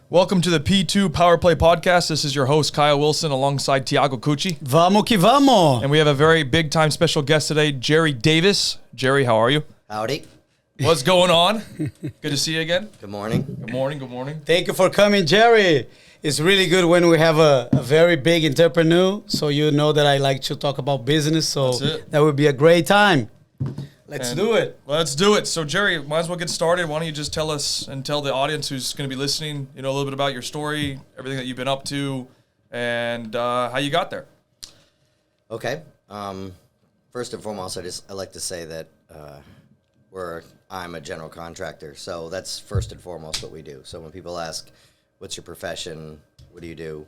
Welcome to the P2 Power Play Podcast. This is your host, Kyle Wilson, alongside Tiago Cucci. Vamos que vamos. And we have a very big-time special guest today, Jerry Davis. Jerry, how are you? Howdy. What's going on? Good to see you again. Good morning. Good morning, good morning. Thank you for coming, Jerry. It's really good when we have a very big entrepreneur, so you know that I like to talk about business, so that would be a great time. Let's do it. Let's do it. So, Jerry, might as well get started. Why don't you just tell us and tell the audience who's going to be listening, a little bit about your story, everything that you've been up to, and how you got there. Okay. First and foremost, I like to say that I'm a general contractor, so that's first and foremost what we do. So when people ask, what's your profession, what do you do,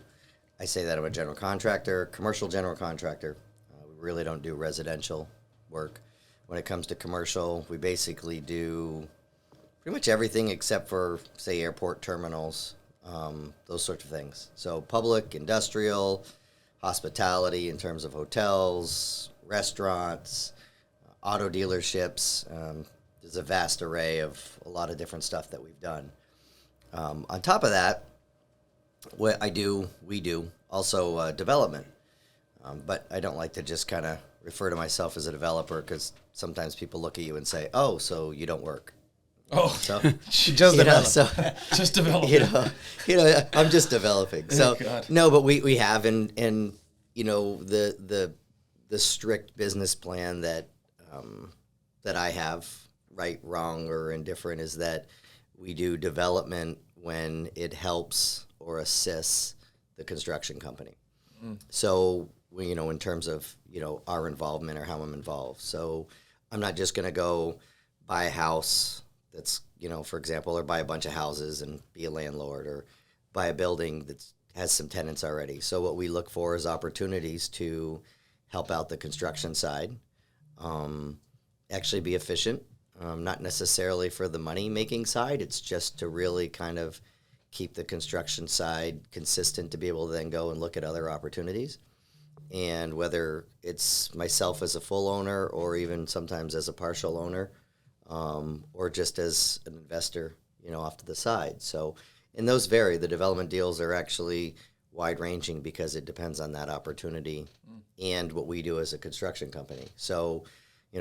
I say that I'm a general contractor, commercial general contractor. We really don't do residential work. When it comes to commercial, we basically do pretty much everything except for, say, airport terminals, those sorts of things. So public, industrial, hospitality in terms of hotels, restaurants, auto dealerships. There's a vast array of a lot of different stuff that we've done. On top of that, what we do also development. But I don't like to just kind of refer to myself as a developer because sometimes people look at you and say, "Oh, so you don't work." Oh, so just develop. Just develop. I'm just developing. So no, but we have, and the strict business plan that I have, right, wrong, or indifferent, is that we do development when it helps or assists the construction company. So we, in terms of, our involvement or how I'm involved. So I'm not just going to go buy a house that's, for example, or buy a bunch of houses and be a landlord, or buy a building that has some tenants already. So what we look for is opportunities to help out the construction side, actually be efficient, not necessarily for the money-making side. It's just to really kind of keep the construction side consistent to be able to then go and look at other opportunities. And whether it's myself as a full owner or even sometimes as a partial owner, or just as an investor, off to the side. So, and those vary. The development deals are actually wide-ranging because it depends on that opportunity and what we do as a construction company. So,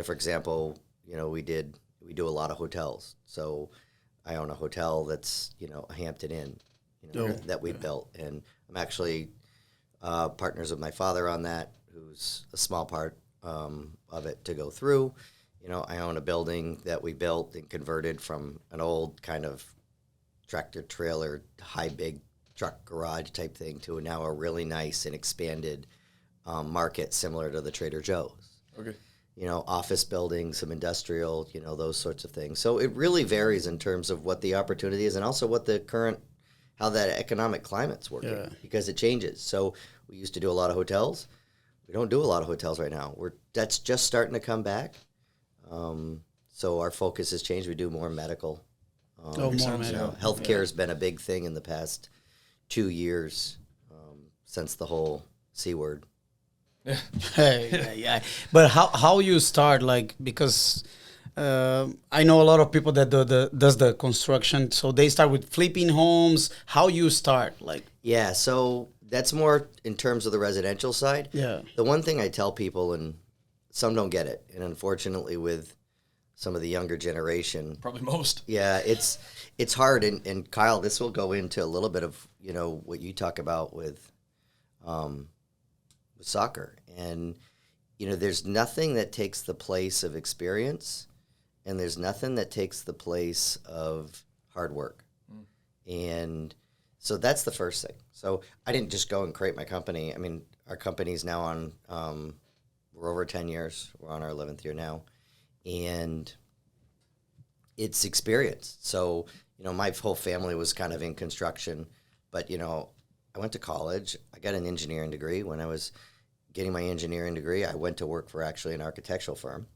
for example, we do a lot of hotels. So I own a hotel that's, a Hampton Inn, that we built. And I'm actually partners with my father on that, who's a small part of it to go through. I own a building that we built and converted from an old kind of tractor trailer, high big truck garage type thing to now a really nice and expanded market similar to the Trader Joe's. Okay. Office buildings, some industrial, those sorts of things. So it really varies in terms of what the opportunity is and also what how that economic climate's working, because it changes. So we used to do a lot of hotels. We don't do a lot of hotels right now. That's just starting to come back. So our focus has changed. We do more medical. More medical. Healthcare has been a big thing in the past 2 years, since the whole C word. Yeah. But how you start, because I know a lot of people that does the construction, so they start with flipping homes. How you start, Yeah, so that's more in terms of the residential side. Yeah. The one thing I tell people, and some don't get it, and unfortunately with some of the younger generation, Probably most. yeah, it's hard. And Kyle, this will go into a little bit of what you talk about with soccer, and there's nothing that takes the place of experience, and there's nothing that takes the place of hard work. And so that's the first thing. So I didn't just go and create my company. I mean, our company's now on we're over 10 years. We're on our 11th year now, and it's experience. So my whole family was kind of in construction, but I went to college. I got an engineering degree. When I was getting my engineering degree, I went to work for actually an architectural firm.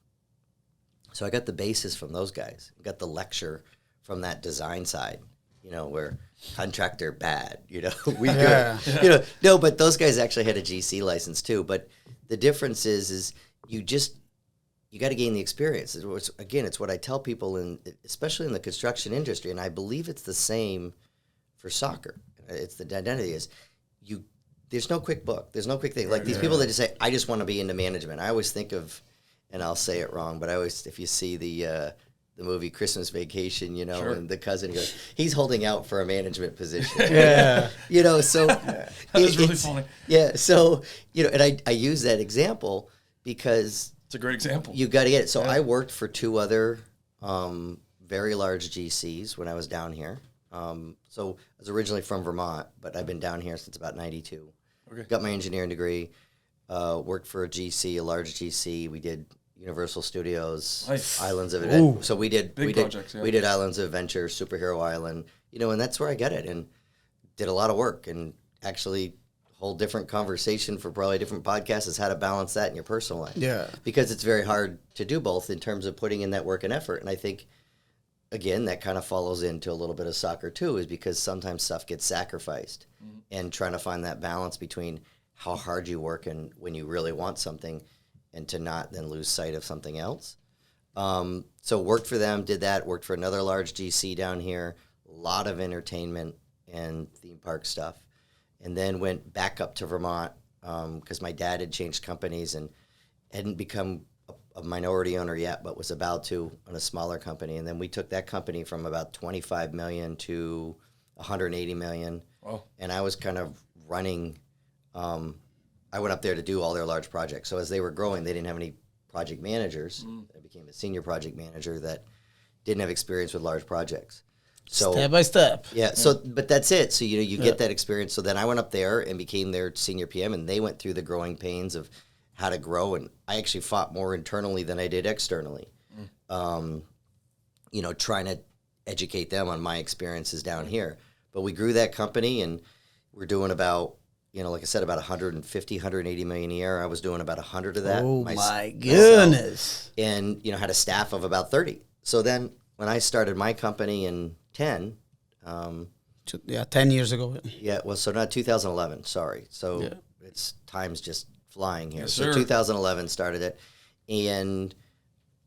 So I got the basis from those guys. I got the lecture from that design side, where contractor bad, we good. No, but those guys actually had a GC license too. But the difference is you got to gain the experience. It's what I tell people, especially in the construction industry, and I believe it's the same for soccer. It's the identity is you. There's no quick book. There's no quick thing. Like these people that just say, I just want to be into management. I always think of, and I'll say it wrong, but I always, if you see the movie Christmas Vacation, you know, and the cousin goes, he's holding out for a management position. You know, so that was really funny. Yeah, so, you know, and I use that example because it's a great example. You got to get it. So I worked for 2 other very large GCs when I was down here. So I was originally from Vermont, but I've been down here since about 92. Okay. Got my engineering degree, worked for a GC, a large GC. We did Universal Studios, nice. Islands of Adventure. So we did projects, we did Islands of Adventure, Superhero Island, you know, and that's where I got it, and did a lot of work, and actually whole different conversation for probably a different podcast is how to balance that in your personal life. Yeah. Because it's very hard to do both in terms of putting in that work and effort. And I think, again, that kind of follows into a little bit of soccer too, is because sometimes stuff gets sacrificed and trying to find that balance between how hard you work and when you really want something and to not then lose sight of something else. So worked for them, did that, worked for another large GC down here, a lot of entertainment and theme park stuff. And then went back up to Vermont because my dad had changed companies and hadn't become a minority owner yet, but was about to on a smaller company. And then we took that company from about 25 million to 180 million. Wow. And I was kind of running, I went up there to do all their large projects. So as they were growing, they didn't have any project managers. I became a senior project manager that didn't have experience with large projects. So step by step. Yeah. So, but that's it. So, you know, you get that experience. So then I went up there and became their senior PM, and they went through the growing pains of how to grow. And I actually fought more internally than I did externally. You know, trying to educate them on my experiences down here. But we grew that company, and we're doing about, you know, like I said, about 150, 180 million a year. I was doing about 100 of that. Oh, my goodness. And, you know, had a staff of about 30. So then when I started my company in 10. 10 years ago. Yeah, well, so not 2011, sorry. So it's time's just flying here. Yes, so sir. 2011 started it and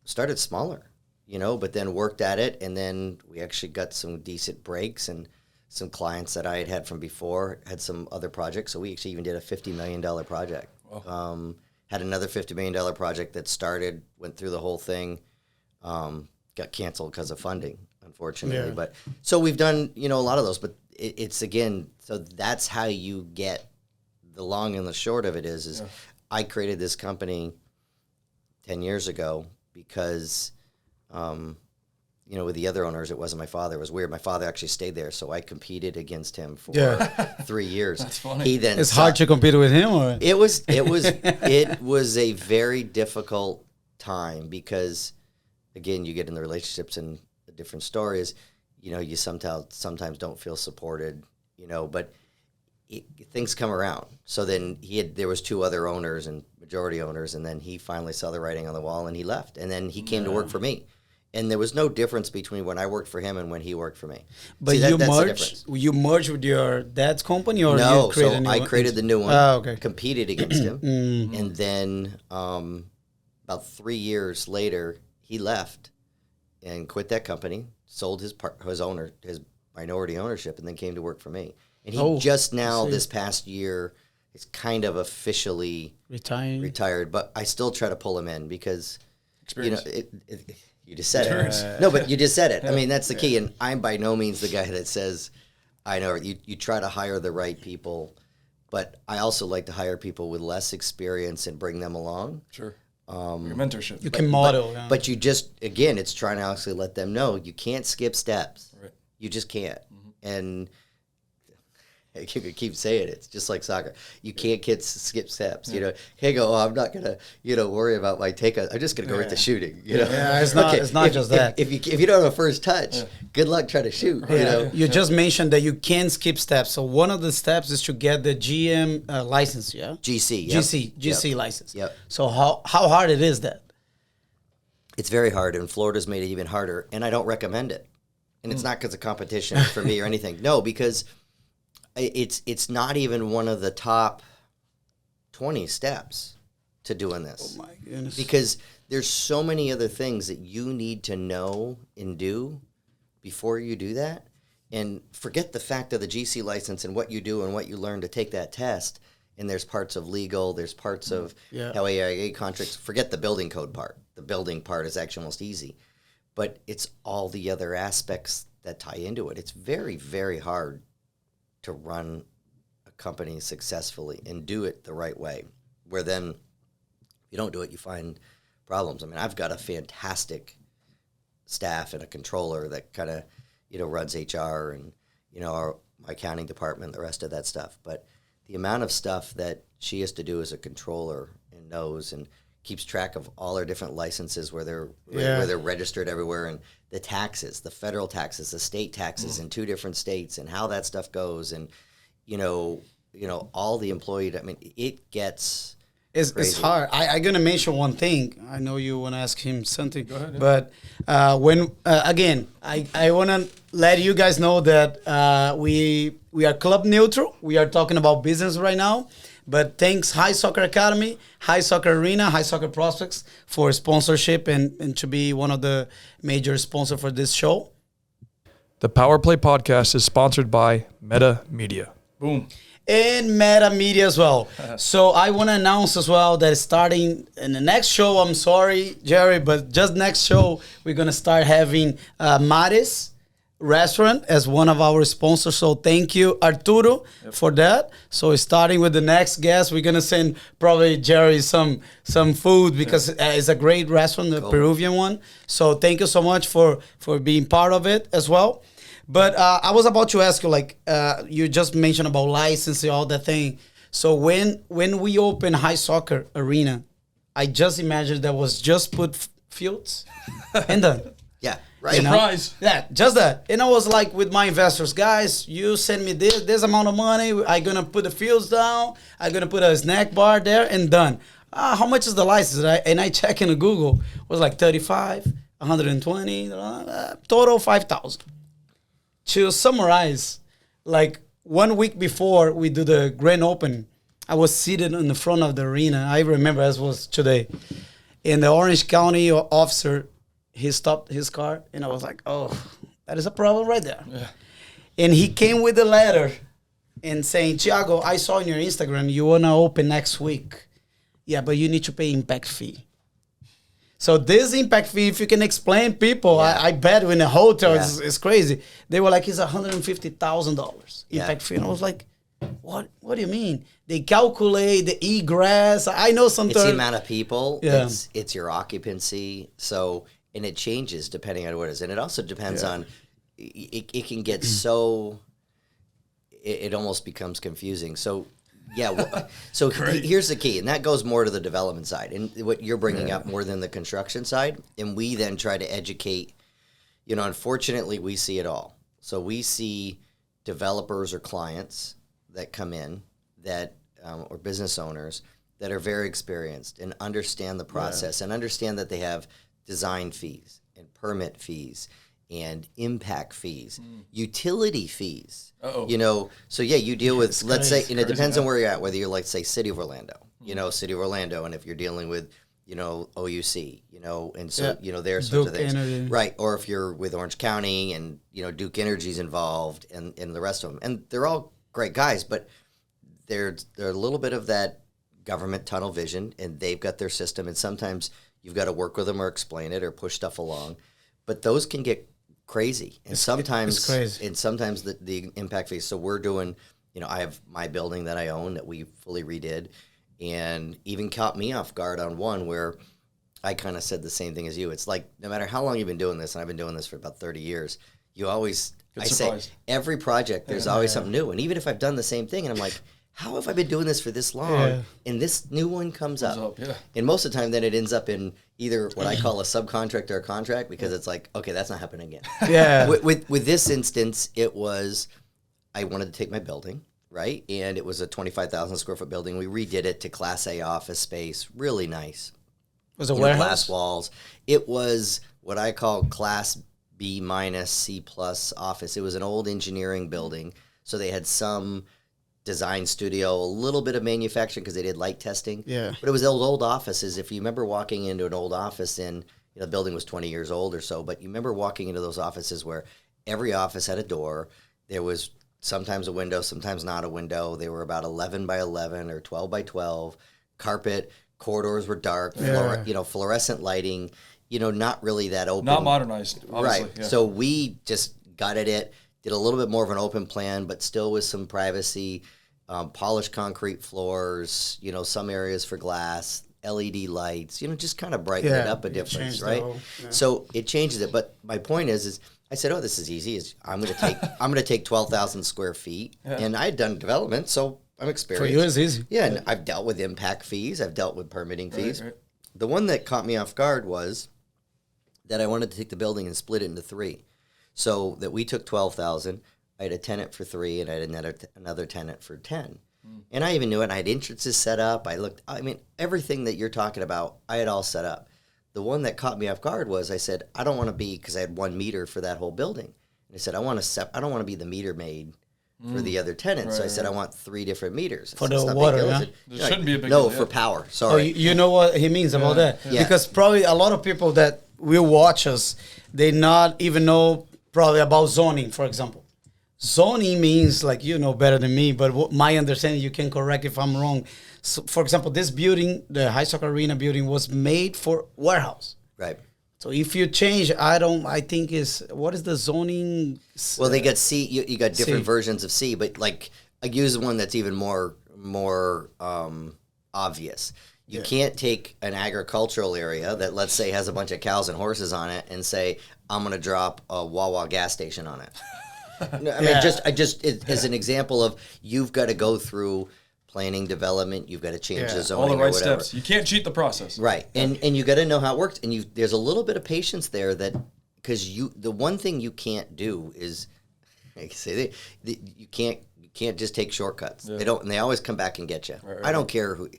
started smaller, you know, but then worked at it. And then we actually got some decent breaks and some clients that I had from before, had some other projects. So we actually even did a $50 million project. Wow. Had another $50 million project that started, went through the whole thing, got canceled because of funding, unfortunately. Yeah. But so we've done, you know, a lot of those, but it's again, so that's how you get the long and the short of it is I created this company 10 years ago because, you know, with the other owners, it wasn't my father. It was weird. My father actually stayed there, so I competed against him for 3 years. That's funny. He then It's hard to compete with him, or it was a very difficult time because, again, you get in the relationships and the different stories, you know, you sometimes don't feel supported, you know, but things come around. So then there was 2 other owners and majority owners, and then he finally saw the writing on the wall and he left. And then he came to work for me. And there was no difference between when I worked for him and when he worked for me. But you merged with your dad's company, or no? You created So a new I one? created the new one. Oh, okay. Competed against him, and then about 3 years later, he left and quit that company, sold his minority ownership, and then came to work for me. And he just now this past year is kind of officially retired, but I still try to pull him in because experience. You know you just said it. No, but you just said it. I mean, that's the key. And I'm by no means the guy that says, I know, you try to hire the right people, but I also like to hire people with less experience and bring them along. Sure. Your mentorship. You can model. But you just, again, it's trying to actually let them know you can't skip steps. Right. You just can't. And you could keep saying it. It's just like soccer. You can't skip steps. You know, can't go, I'm not going to, you know, worry about my takeout. I'm just going to go right to shooting. You know? Yeah, it's not just that. If you don't have a first touch, good luck trying to shoot. Yeah. You know? You just mentioned that you can skip steps. So one of the steps is to get the GM license, yeah? GC, yep. GC license. Yep. So how hard it is that? It's very hard, and Florida's made it even harder, and I don't recommend it. And it's not because of competition for me or anything. No, because it's not even one of the top 20 steps to doing this. Oh my goodness. Because there's so many other things that you need to know and do before you do that. And forget the fact of the GC license and what you do and what you learn to take that test. And there's parts of legal, there's parts of how AIA contracts, forget the building code part. The building part is actually almost easy. But it's all the other aspects that tie into it. It's very, very hard to run a company successfully and do it the right way, where then if you don't do it, you find problems. I mean, I've got a fantastic staff and a controller that kind of, runs HR and, my accounting department, the rest of that stuff. But the amount of stuff that she has to do as a controller and knows and keeps track of all our different licenses where they're registered everywhere, and the taxes, the federal taxes, the state taxes in 2 different states, and how that stuff goes, and all the employee. I mean, it gets it's hard. I'm gonna mention one thing. I know you want to ask him something, go ahead, but when again, I want to let you guys know that we are club neutral. We are talking about business right now. But thanks High Soccer Academy, High Soccer Arena, High Soccer Prospects for sponsorship and to be one of the major sponsors for this show. The Power Play podcast is sponsored by Meta Media. Boom. And Meta Media as well. So I want to announce as well that starting in the next show, I'm sorry, Jerry, but just next show, we're going to start having Maris Restaurant as one of our sponsors. So thank you, Arturo, for that. So starting with the next guest, we're going to send probably Jerry some food because it's a great restaurant, the Peruvian one. So thank you so much for being part of it as well. But I was about to ask you, you just mentioned about licensing, all that thing. So when we open High Soccer Arena, I just imagined that was just put fields and done. Yeah, right. Surprise. Yeah, just that. And I was like with my investors, guys, you send me this amount of money. I'm going to put the fields down. I'm going to put a snack bar there and done. How much is the license? And I check in Google. It was like 35, 120, total 5,000. To summarize, like 1 week before we do the grand opening, I was seated in the front of the arena. I remember as was today. And the Orange County officer, he stopped his car, and I was like, oh, that is a problem right there. Yeah. And he came with a letter and saying, Thiago, I saw on your Instagram you want to open next week. Yeah, but you need to pay impact fee. So this impact fee, if you can explain people, I bet in a hotel it's crazy. They were like, it's $150,000 impact fee. And I was like, what do you mean? They calculate the egress. I know sometimes. It's the amount of people. Yeah. It's your occupancy. So, and it changes depending on what it is. And it also depends on, it can get so, it almost becomes confusing. So, so here's the key, and that goes more to the development side, and what you're bringing up more than the construction side, and we then try to educate. Unfortunately, we see it all. So we see developers or clients that come in that or business owners that are very experienced and understand the process and understand that they have design fees and permit fees and impact fees, utility fees. So you deal with, let's say, and it depends on where you're at, whether you're like, say, City of Orlando, City of Orlando, and if you're dealing with, OUC, and so, their sorts of things. Energy. Right. Or if you're with Orange County and, Duke Energy's involved and the rest of them. And they're all great guys, but they're a little bit of that government tunnel vision, and they've got their system, and sometimes you've got to work with them or explain it or push stuff along. But those can get crazy, and sometimes the impact fees. So we're doing, I have my building that I own that we fully redid, and even caught me off guard on one where I kind of said the same thing as you. It's like, no matter how long you've been doing this, and I've been doing this for about 30 years, you always, say every project there's always something new, and even if I've done the same thing, and I'm like, how have I been doing this for this long? And this new one comes up. And most of the time, then it ends up in either what I call a subcontract or a contract, because it's like, okay, that's not happening again. Yeah. With this instance, it was, I wanted to take my building, right? And it was a 25,000 square foot building. We redid it to Class A office space, really nice. Was it a warehouse? Glass walls. It was what I call Class B minus C plus office. It was an old engineering building, so they had some design studio, a little bit of manufacturing because they did light testing. Yeah. But it was those old offices. If you remember walking into an old office and the building was 20 years old or so, but you remember walking into those offices where every office had a door, There was sometimes a window, sometimes not a window. They were about 11 by 11 or 12 by 12. Carpet, corridors were dark, fluorescent lighting, not really that open. Not modernized, obviously. Right. Yeah. So we just gutted it, did a little bit more of an open plan, but still with some privacy, polished concrete floors, some areas for glass, LED lights, just kind of brighten it up a difference, right? So it changes it. But my point is I said, this is easy. I'm going to take 12,000 square feet, and I had done development, so I'm experienced. For you, it's easy. Yeah, and I've dealt with impact fees. I've dealt with permitting fees. Right. The one that caught me off guard was that I wanted to take the building and split it into 3. So that we took 12,000. I had a tenant for 3, and I had another tenant for 10. And I even knew it. I had entrances set up. Everything that you're talking about, I had all set up. The one that caught me off guard was I said, I don't want to be, because I had 1 meter for that whole building. And I said, I don't want to be the meter maid for the other tenants. So I said, I want 3 different meters. For the water, huh? It shouldn't be a big deal. No, for power. Sorry. You know what he means about that? Yeah. Because probably a lot of people that will watch us, they not even know probably about zoning, for example. Zoning means, like, better than me, but my understanding, you can correct if I'm wrong. So, for example, this building, the High Soccer Arena building, was made for warehouse. Right. So if you change, I think what is the zoning? Well, they got C. You got different C. versions of C, but like I use one that's even more obvious. You can't take an agricultural area that, let's say, has a bunch of cows and horses on it and say, I'm going to drop a Wawa gas station on it. As an example of, you've got to go through planning, development, you've got to change the zoning, all the right or whatever. steps. You can't cheat the process. Right. And you got to know how it works. And there's a little bit of patience there, that because the one thing you can't do is, like I say, you can't just take shortcuts. Yeah. They don't, and they always come back and get you. Right. I don't care who,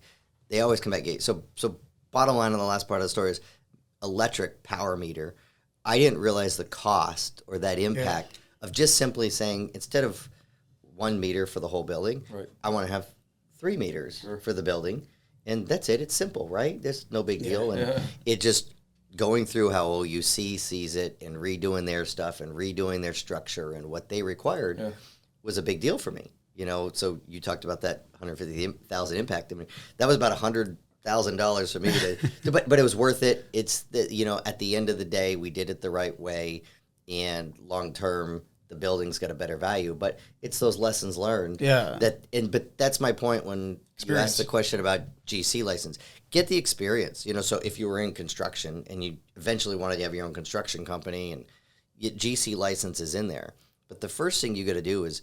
they always come back and get you. So bottom line on the last part of the story is electric power meter. I didn't realize the cost or that impact of just simply saying, instead of 1 meter for the whole building, I want to have 3 meters for the building, and that's it. It's simple, right? There's no big deal, and it just going through how OUC sees it and redoing their stuff and redoing their structure and what they required was a big deal for me. So you talked about that 150,000 impact. I mean, that was about $100,000 for me but it was worth it. It's at the end of the day, we did it the right way, and long term, the building's got a better value. But it's those lessons learned. Yeah. But that's my point when you asked the question about GC license. Get the experience. So if you were in construction and you eventually wanted to have your own construction company, and GC license is in there. But the first thing you got to do is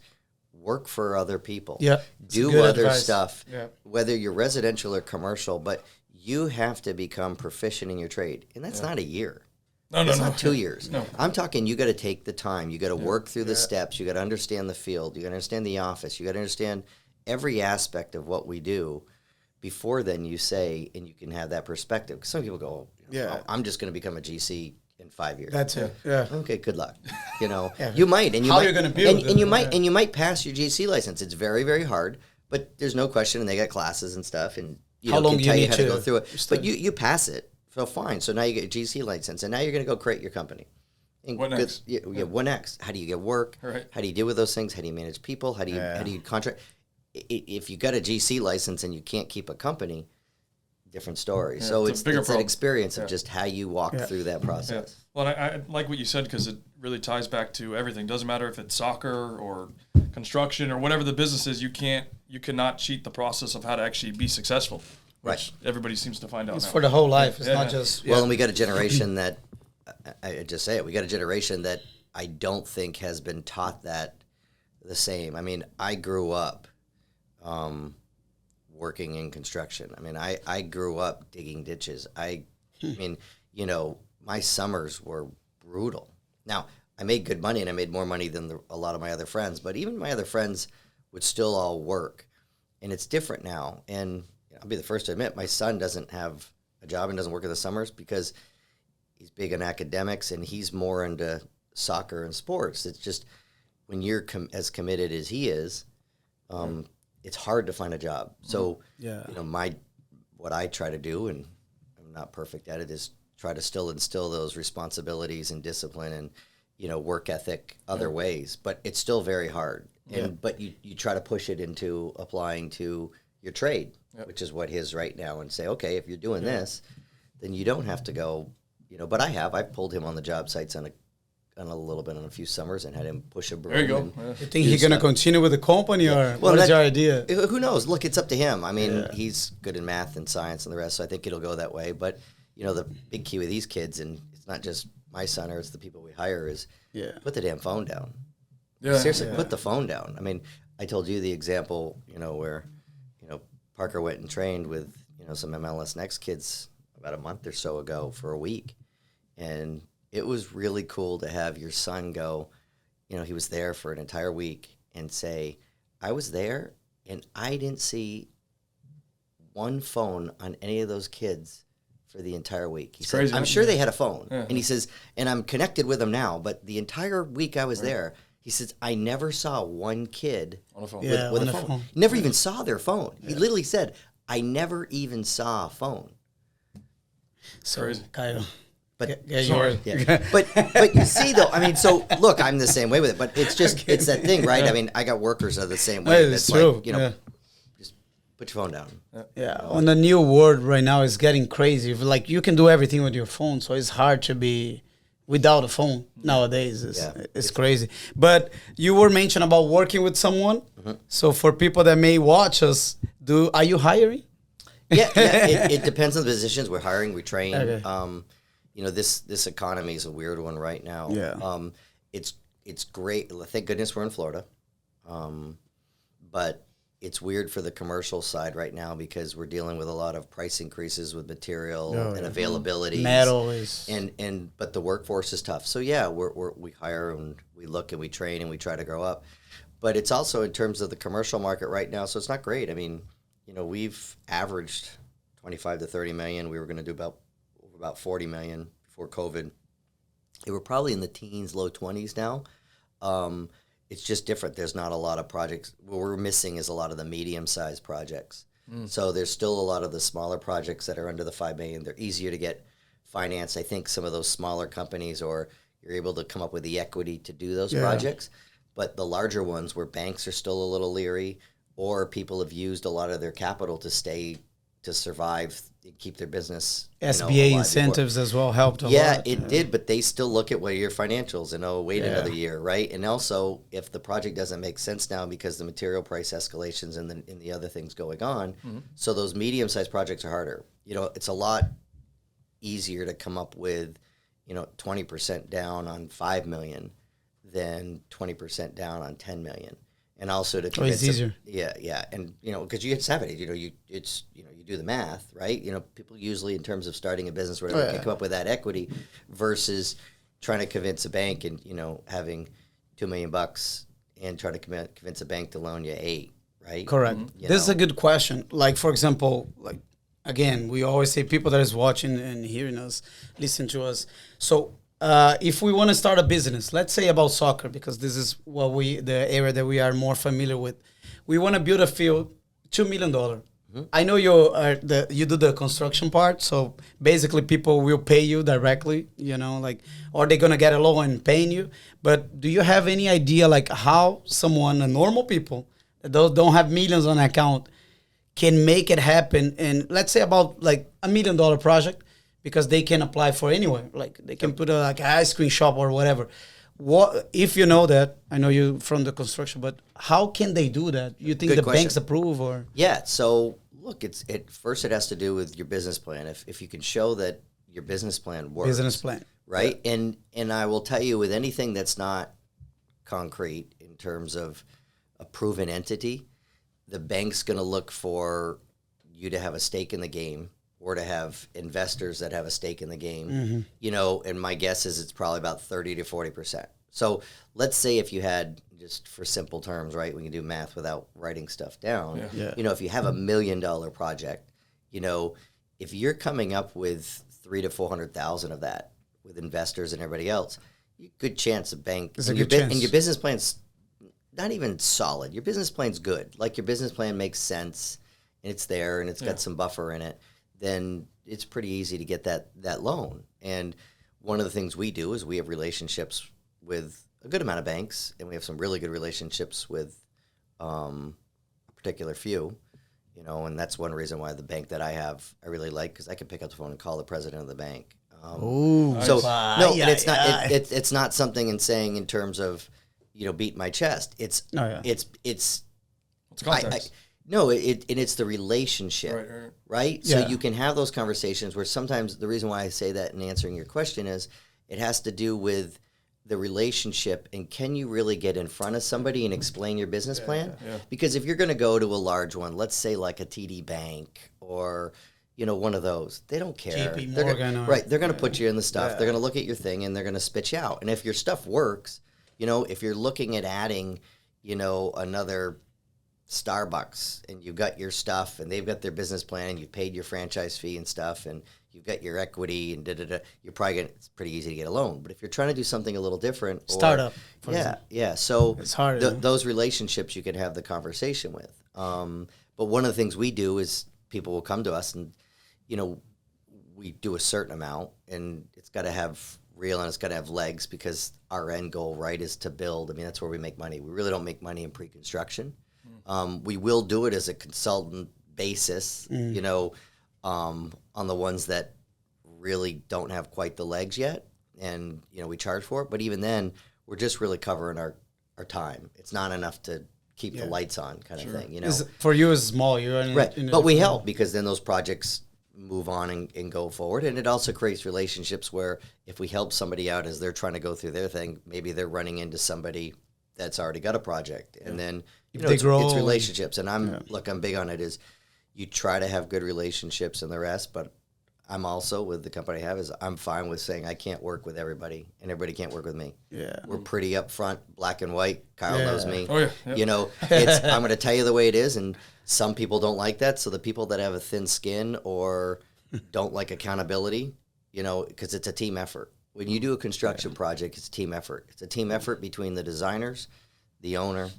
work for other people. Yeah. Do other stuff, whether you're residential or commercial, but you have to become proficient in your trade. And that's not a year. It's not 2 years. No. I'm talking, you got to take the time. You got to work through the steps. You got to understand the field. You got to understand the office. You got to understand every aspect of what we do before then you say, and you can have that perspective. 'Cause some people go, I'm just going to become a GC in 5 years. That's it. Yeah. Okay, good luck. You might, and you're going to build, and you might pass your GC license. It's very, very hard, but there's no question. And they got classes and stuff, and how long can tell you you how to go through it. But you pass it. So fine. So now you get a GC license, and now you're going to go create your company. And what next? What next? How do you get work? Right. How do you deal with those things? How do you manage people? How do you contract? If you got a GC license and you can't keep a company, different story. So it's an experience of just how you walk through that process. Well, I like what you said, because it really ties back to everything. Doesn't matter if it's soccer or construction or whatever the business is. You cannot cheat the process of how to actually be successful. Which everybody seems to find out it's now. for the whole life. It's not just... Well, and we got a generation that, I just say it, we got a generation that I don't think has been taught that the same. I mean, I grew up working in construction. I mean, I grew up digging ditches. I mean, my summers were brutal. Now, I made good money, and I made more money than a lot of my other friends, but even my other friends would still all work. And it's different now. And I'll be the first to admit, my son doesn't have a job and doesn't work in the summers because he's big in academics and he's more into soccer and sports. It's just when you're as committed as he is, it's hard to find a job. So, what I try to do, and I'm not perfect at it, is try to still instill those responsibilities and discipline. And, work ethic other ways, but it's still very hard. But you try to push it into applying to your trade, which is what his right now, and say, okay, if you're doing this, then you don't have to go, but I've pulled him on the job sites on a little bit on a few summers and had him push a broom. There you go. You think he's going to continue with the company or what is your idea? Who knows? Look, it's up to him. I mean, he's good in math and science and the rest, so I think it'll go that way. But, the big key with these kids, and it's not just my son or it's the people we hire, is put the damn phone down. Yeah. Seriously, put the phone down. I mean, I told you the example, where, Parker went and trained with, some MLS Next kids about a month or so ago for a week. And it was really cool to have your son go, he was there for an entire week and say, I was there and I didn't see one phone on any of those kids for the entire week. He said, crazy. I'm sure they had a phone. Yeah. And he says, and I'm connected with them now, but the entire week I was there, he says, I never saw one kid on a phone. With a phone. Never even saw their phone. He literally said, I never even saw a phone. So, crazy. Kyle. But but you see though, I mean, so look, I'm the same way with it, but it's just it's that thing, right? I mean, I got workers that are the same way. It's true. Like, just put your phone down. On the new world right now, it's getting crazy. Like you can do everything with your phone, so it's hard to be without a phone nowadays. It's crazy. But you were mentioning about working with someone. Mm-hmm. So for people that may watch us, are you hiring? It depends on the positions. We're hiring, we train. Okay. This economy is a weird one right now. Yeah. It's great. Thank goodness we're in Florida. But it's weird for the commercial side right now because we're dealing with a lot of price increases with material and availability. Metal is but the workforce is tough. So we hire and we look and we train and we try to grow up. But it's also in terms of the commercial market right now, so it's not great. I mean, we've averaged 25 to 30 million. We were going to do about 40 million before COVID. They were probably in the teens, low 20s now. It's just different. There's not a lot of projects. What we're missing is a lot of the medium-sized projects. So there's still a lot of the smaller projects that are under the 5 million. They're easier to get financed. I think some of those smaller companies, or you're able to come up with the equity to do those projects. But the larger ones where banks are still a little leery, or people have used a lot of their capital to survive and keep their business. SBA incentives as well helped a lot. Yeah, it did, but they still look at your financials and wait another year, right? And also, if the project doesn't make sense now because the material price escalations and the other things going on, so those medium-sized projects are harder. It's a lot easier to come up with, 20% down on 5 million than 20% down on 10 million. And also to convince it's easier. And because you just have it, you do the math, right? People usually in terms of starting a business where they can come up with that equity versus trying to convince a bank and having $2 million and try to convince a bank to loan you $8 million, right? Correct. This is a good question. Like for example, again, we always say people that is watching and hearing us, listen to us. So. If we want to start a business, let's say about soccer, because this is the area that we are more familiar with. We want to build a field, $2 million. Mm-hmm. I know you do the construction part, so basically people will pay you directly, or they're gonna get a loan and paying you. But do you have any idea how someone, a normal people that don't have millions on account, can make it happen? And let's say about $1 million project. Because they can apply for anywhere, they can put an ice cream shop or whatever. What if you know that? I know you from the construction, but how can they do that? You think the banks approve or? Yeah. So look, first it has to do with your business plan. If you can show that your business plan works, right? Yeah. And I will tell you, with anything that's not concrete in terms of a proven entity, the bank's going to look for you to have a stake in the game, or to have investors that have a stake in the game, and my guess is it's probably about 30 to 40%. So let's say if you had, just for simple terms, right, we can do math without writing stuff down, if you have $1 million project, if you're coming up with 300,000 to 400,000 of that with investors and everybody else, good chance a bank, and your business plan's not even solid. Your business plan's good. Your business plan makes sense and it's there and it's got some buffer in it. Then it's pretty easy to get that loan. And one of the things we do is we have relationships, with a good amount of banks, and we have some really good relationships with a particular few, you know, and that's one reason why the bank that I have I really like, because I can pick up the phone and call the president of the bank. So no, and it's not it's not something in saying in terms of, you know, beat my chest. It's It's context. and it's the relationship, right? Yeah. So you can have those conversations where sometimes the reason why I say that in answering your question is it has to do with the relationship, and can you really get in front of somebody and explain your business plan? Yeah. Because if you're going to go to a large one, let's say like a TD Bank or, you know, one of those, they don't care. JP They're Morgan gonna, or- right, they're going to put you in the stuff. They're going to look at your thing and they're going to spit you out. And if your stuff works, you know, if you're looking at adding, you know, another Starbucks and you've got your stuff and they've got their business plan and you've paid your franchise fee and stuff and you've got your equity and you're probably going to, it's pretty easy to get a loan. But if you're trying to do something a little different. Startup. For example. Yeah. So It's hard. those relationships you can have the conversation with. But one of the things we do is people will come to us and, you know, we do a certain amount and it's got to have real and it's got to have legs because our end goal, right, is to build. I mean, that's where we make money. We really don't make money in pre-construction. We will do it as a consultant basis, you know, on the ones that really don't have quite the legs yet. And, you know, we charge for it. But even then, we're just really covering our time. It's not enough to keep the lights on kind of thing, you know. For you, it's small. You're in, Right. in a But we different- help because then those projects move on and go forward. And it also creates relationships where if we help somebody out as they're trying to go through their thing, maybe they're running into somebody that's already got a project. And then, you know, they it's grow. relationships. And I'm big on it is you try to have good relationships and the rest, but I'm also with the company I have is I'm fine with saying I can't work with everybody and everybody can't work with me. Yeah. We're pretty upfront, black and white. Kyle knows me. Oh, yeah. Yep. You know, I'm going to tell you the way it is, and some people don't like that. So the people that have a thin skin or don't like accountability, you know, because it's a team effort. When you do a construction project, it's a team effort. It's a team effort between the designers, the owner,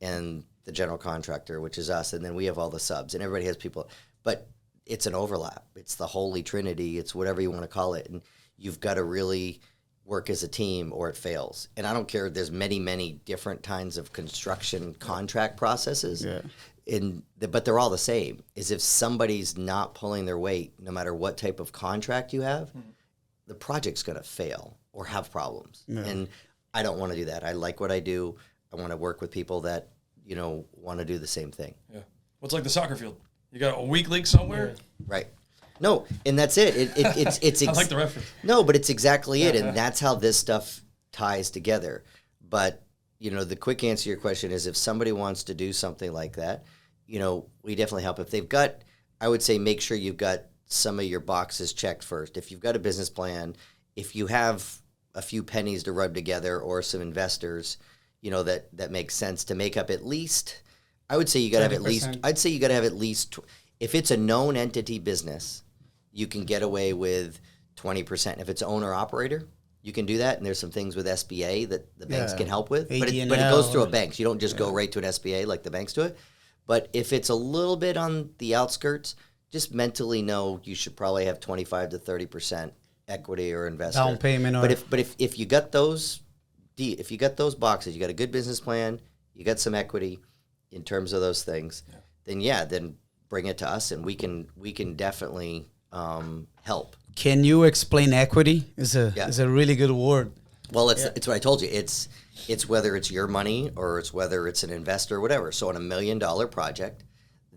and the general contractor, which is us. And then we have all the subs, and everybody has people. But it's an overlap. It's the holy trinity. It's whatever you want to call it. And you've got to really work as a team or it fails. And I don't care. There's many, many different kinds of construction contract processes. Yeah. But they're all the same. Is if somebody's not pulling their weight, no matter what type of contract you have, the project's going to fail or have problems. Yeah. And I don't want to do that. I like what I do. I want to work with people that, you know, want to do the same thing. Yeah. Well, it's like the soccer field. You got a weak link somewhere. Right. No, and that's it. It's I like the reference. No, but it's exactly it, and that's how this stuff ties together. But, you know, the quick answer to your question is if somebody wants to do something like that, you know, we definitely help. If they've got, I would say make sure you've got some of your boxes checked first. If you've got a business plan, if you have a few pennies to rub together or some investors, you know, that makes sense to make up at least, I would say you got to have at least, 10%. I'd say you got to have at least, if it's a known entity business, you can get away with 20%. If it's owner operator, you can do that. And there's some things with SBA that the banks Yeah. can help with, but it AD&L goes through a or- bank. So you don't just go right to an SBA like the banks do it. But if it's a little bit on the outskirts, just mentally know you should probably have 25 to 30% equity or investment. Down payment or- But if you got those, if you got those boxes, you got a good business plan, you got some equity in terms of those things, then bring it to us and we can definitely help. Can you explain equity? Is a really good word. Well, it's what I told you. It's whether it's your money or it's whether it's an investor or whatever. So on $1 million project,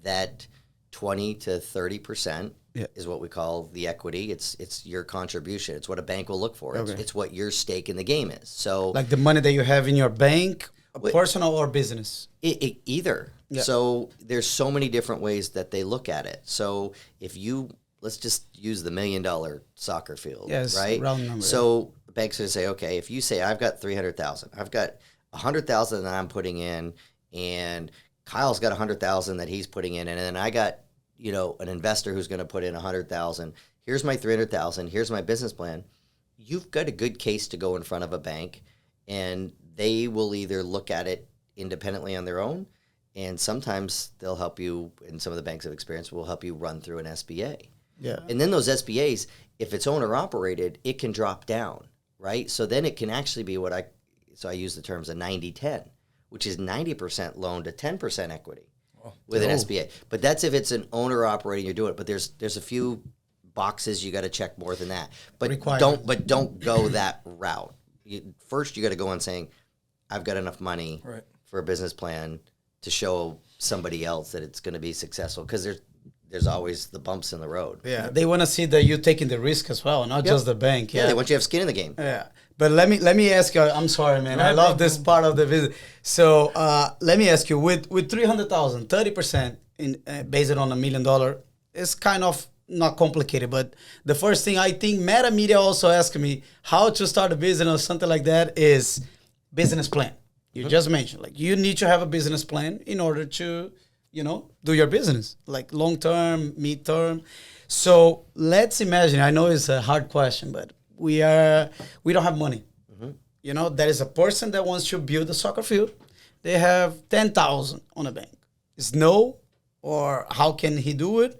that 20 to 30% is what we call the equity. It's your contribution. It's what a bank will look for. Okay. It's what your stake in the game is. So Like the money that you have in your bank, personal or business. either. Yeah. So there's so many different ways that they look at it. So if you let's just use the $1 million soccer field, Yes, right? round number. So the bank's going to say, okay, if you say I've got 300,000, I've got 100,000 that I'm putting in, and Kyle's got 100,000 that he's putting in, and then I got, you know, an investor who's going to put in 100,000. Here's my 300,000. Here's my business plan. You've got a good case to go in front of a bank, and they will either look at it independently on their own, and sometimes they'll help you, and some of the banks of experience will help you run through an SBA. Yeah. And then those SBAs, if it's owner operated, it can drop down, right? So then it can actually be what so I use the terms of 90-10, which is 90% loan to 10% equity with an SBA. But that's if it's an owner operating, you're doing it. But there's a few boxes you got to check more than that. But don't go that route. First, you got to go on saying, I've got enough money for a business plan to show somebody else that it's going to be successful, because there's always the bumps in the road. Yeah, they want to see that you're taking the risk as well, not just the bank. Yeah, they want you to have skin in the game. Yeah, but let me ask you. I'm sorry, man. I love this part of the visit. So let me ask you: with 300,000, 30% in based on $1 million, it's kind of not complicated. But the first thing I think Meta Media also asked me how to start a business or something like that is business plan. You just mentioned, like, you need to have a business plan in order to, do your business, like long-term, mid-term. So let's imagine, I know it's a hard question, but we don't have money. There is a person that wants to build a soccer field. They have 10,000 on a bank. It's no, or how can he do it?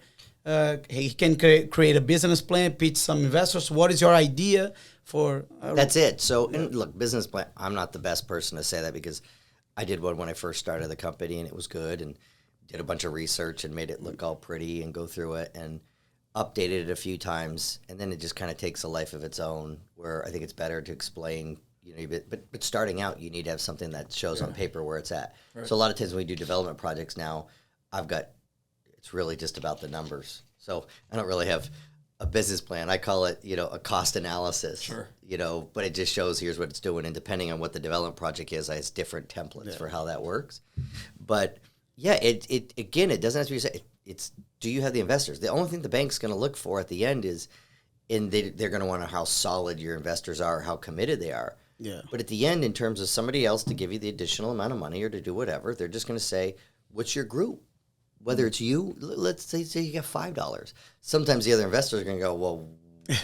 He can create a business plan, pitch some investors. What is your idea for? That's it. So, and look, business plan, I'm not the best person to say that, because I did one when I first started the company, and it was good, and did a bunch of research and made it look all pretty and go through it and updated it a few times. And then it just kind of takes a life of its own, where I think it's better to explain, but starting out, you need to have something that shows on paper where it's at. Right. So a lot of times when we do development projects now, it's really just about the numbers. So I don't really have a business plan. I call it, a cost analysis. Sure. But it just shows here's what it's doing, and depending on what the development project is, I have different templates for how that works. But yeah, it doesn't have to be. It's do you have the investors? The only thing the bank's going to look for at the end is, they're going to want to know how solid your investors are, how committed they are. Yeah. But at the end, in terms of somebody else to give you the additional amount of money or to do whatever, they're just going to say, what's your group? Whether it's you, let's say you got $5. Sometimes the other investors are going to go, well,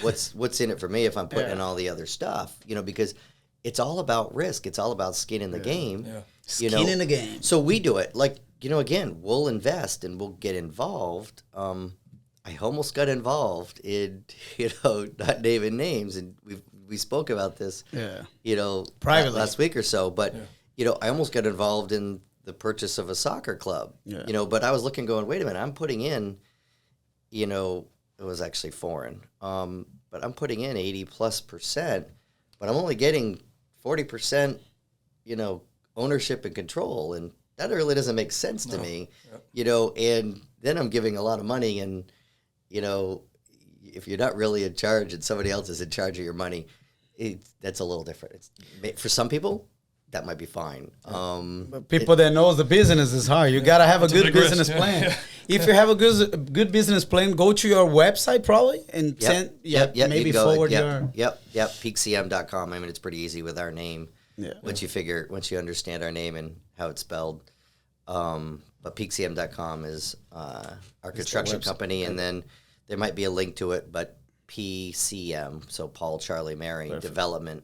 what's in it for me if I'm putting in all the other stuff? Because it's all about risk. It's all about skin in the game. Yeah. Skin in the game. So we do it like, again, we'll invest and we'll get involved. I almost got involved in, not naming names, and we spoke about this, privately last week or so. But I almost got involved in the purchase of a soccer club, but I was looking, going, wait a minute, I'm putting in, it was actually foreign, but I'm putting in 80+%, but I'm only getting 40%, ownership and control, and that really doesn't make sense to me, and then I'm giving a lot of money, and, if you're not really in charge and somebody else is in charge of your money, that's a little different. For some people, that might be fine. But people that knows the business is hard. You gotta have a good business plan. If you have a good business plan, go to your website probably and maybe forward your. PeakCM.com. I mean, it's pretty easy with our name. Yeah. Once you understand our name and how it's spelled. But PeakCM.com is our construction company, and then there might be a link to it. But PCM, so Paul, Charlie, Mary, Development.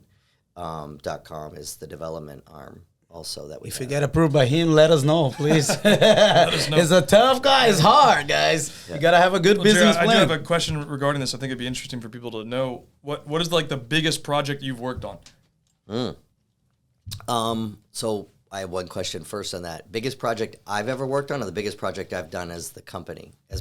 .com is the development arm also that we If you get approved by him, let us know, please. Let us know. It's a tough guy. It's hard, guys. Yeah. You got to have a good business plan. I do have a question regarding this. I think it'd be interesting for people to know. What is like the biggest project you've worked on? So I have one question first on that. Biggest project I've ever worked on, or the biggest project I've done as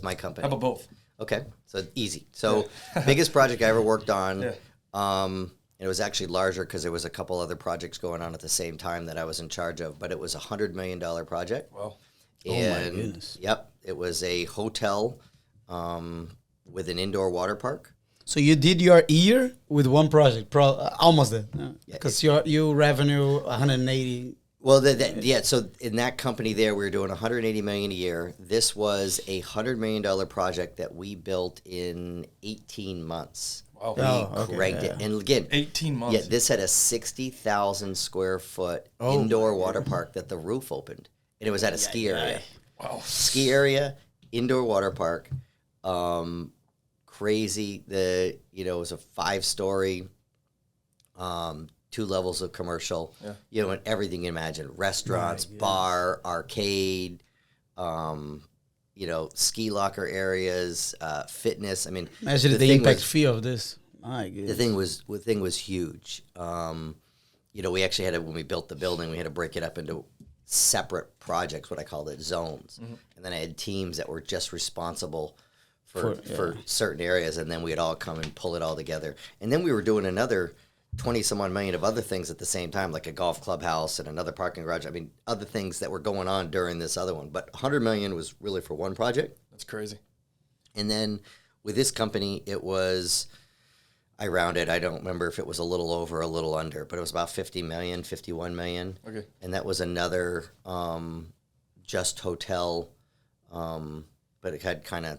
my company? How about both? Okay, so easy. So biggest project I ever worked on, and it was actually larger because there was a couple other projects going on at the same time that I was in charge of, but it was a $100 million project. Wow. And, oh, my goodness. Yep. It was a hotel with an indoor water park. So you did your year with one project, almost there, because your revenue 180. Well, so in that company there, we were doing $180 million a year. This was a $100 million project that we built in 18 months. Wow. We cranked it. And again, 18 months. Yeah, this had a 60,000 square foot indoor water park that the roof opened. And it was at a ski area. Wow. Ski area, indoor water park. Crazy. It was a 5-story, 2 levels of commercial. Yeah. And everything you imagine. Restaurants, bar, arcade, ski locker areas, fitness. I mean, imagine the impact fee of this. My goodness. The thing was huge. we actually had to, when we built the building, we had to break it up into separate projects, what I called it, zones. And then I had teams that were just responsible for certain areas, and then we'd all come and pull it all together. And then we were doing another 20 some odd million of other things at the same time, like a golf clubhouse and another parking garage. I mean, other things that were going on during this other one. But 100 million was really for one project. That's crazy. And then with this company, it was, I rounded, I don't remember if it was a little over or a little under, but it was about 50 million, 51 million. Okay. And that was another just hotel, but it had kind of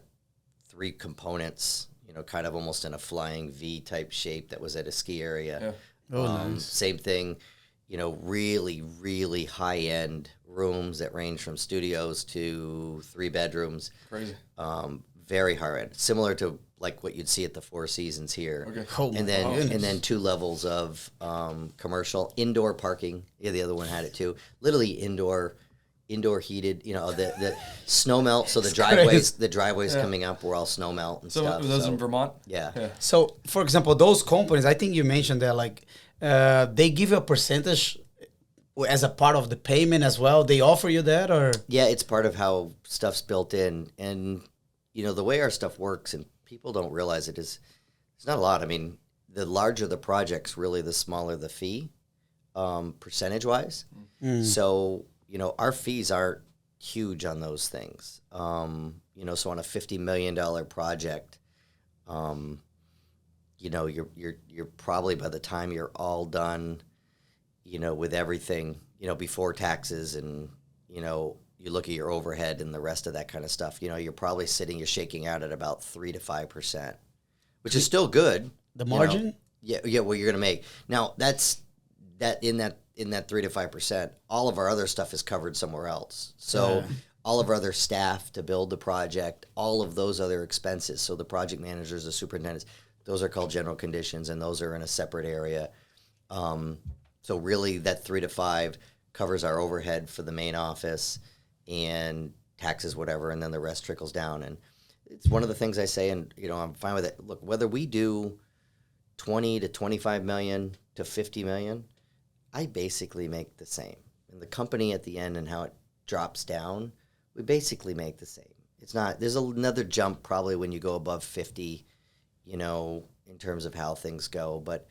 3 components, kind of almost in a flying V type shape that was at a ski area. Yeah. Nice. Same thing, really, really high end rooms that range from studios to 3 bedrooms. Crazy. Very high end, similar to like what you'd see at the Four Seasons here. Okay. Oh, And my goodness. then 2 levels of commercial indoor parking. Yeah, the other one had it too. Literally indoor heated. The snow melt. So the driveways coming up were all snow melt and So stuff. those in Vermont? Yeah. So, for example, those companies, I think you mentioned that, like, they give you a percentage as a part of the payment as well. They offer you that, or? Yeah, it's part of how stuff's built in. And, the way our stuff works, and people don't realize it's not a lot. I mean, the larger the projects, really, the smaller the fee, percentage-wise. So, our fees aren't huge on those things. So on a $50 million project, you're probably, by the time you're all done, with everything, before taxes and, you look at your overhead and the rest of that kind of stuff, you're probably you're shaking out at about 3 to 5%, which is still good. The margin? Yeah, what you're going to make. Now, in that 3 to 5%, all of our other stuff is covered somewhere else. So all of our other staff to build the project, all of those other expenses, so the project managers, the superintendents, those are called general conditions, and those are in a separate area. So really that 3 to 5 covers our overhead for the main office and taxes, whatever, and then the rest trickles down. And it's one of the things I say, and I'm fine with it. Look, whether we do 20 to 25 million to 50 million, I basically make the same. And the company at the end and how it drops down, we basically make the same. It's not, there's another jump probably when you go above 50, in terms of how things go, but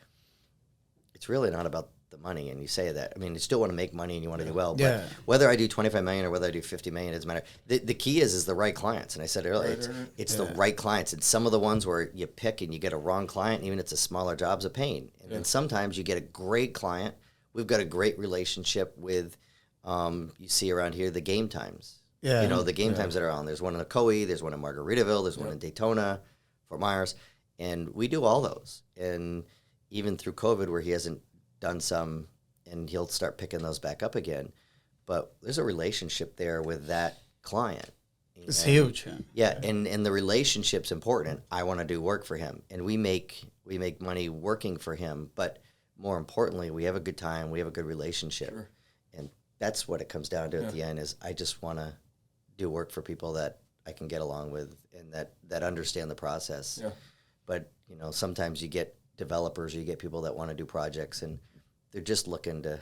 it's really not about the money. And you say that, I mean, you still want to make money and you want to do well, but whether I do 25 million or whether I do 50 million, it doesn't matter. The key is the right clients. And I said earlier, it's the right clients. And some of the ones where you pick and you get a wrong client, even if it's a smaller job's a pain. And then sometimes you get a great client. We've got a great relationship with, you see around here, the game times. Yeah. The game times that are on. There's one in Ocoee, there's one in Margaritaville, there's one in Daytona, Fort Myers. And we do all those. And even through COVID, where he hasn't done some, and he'll start picking those back up again. But there's a relationship there with that client. It's huge. Yeah, and the relationship's important. I want to do work for him, and we make money working for him. But more importantly, we have a good time. We have a good relationship, and that's what it comes down to at the end. Is I just want to do work for people that I can get along with and that understand the process. Yeah. But sometimes you get developers, or you get people that want to do projects, and they're just looking to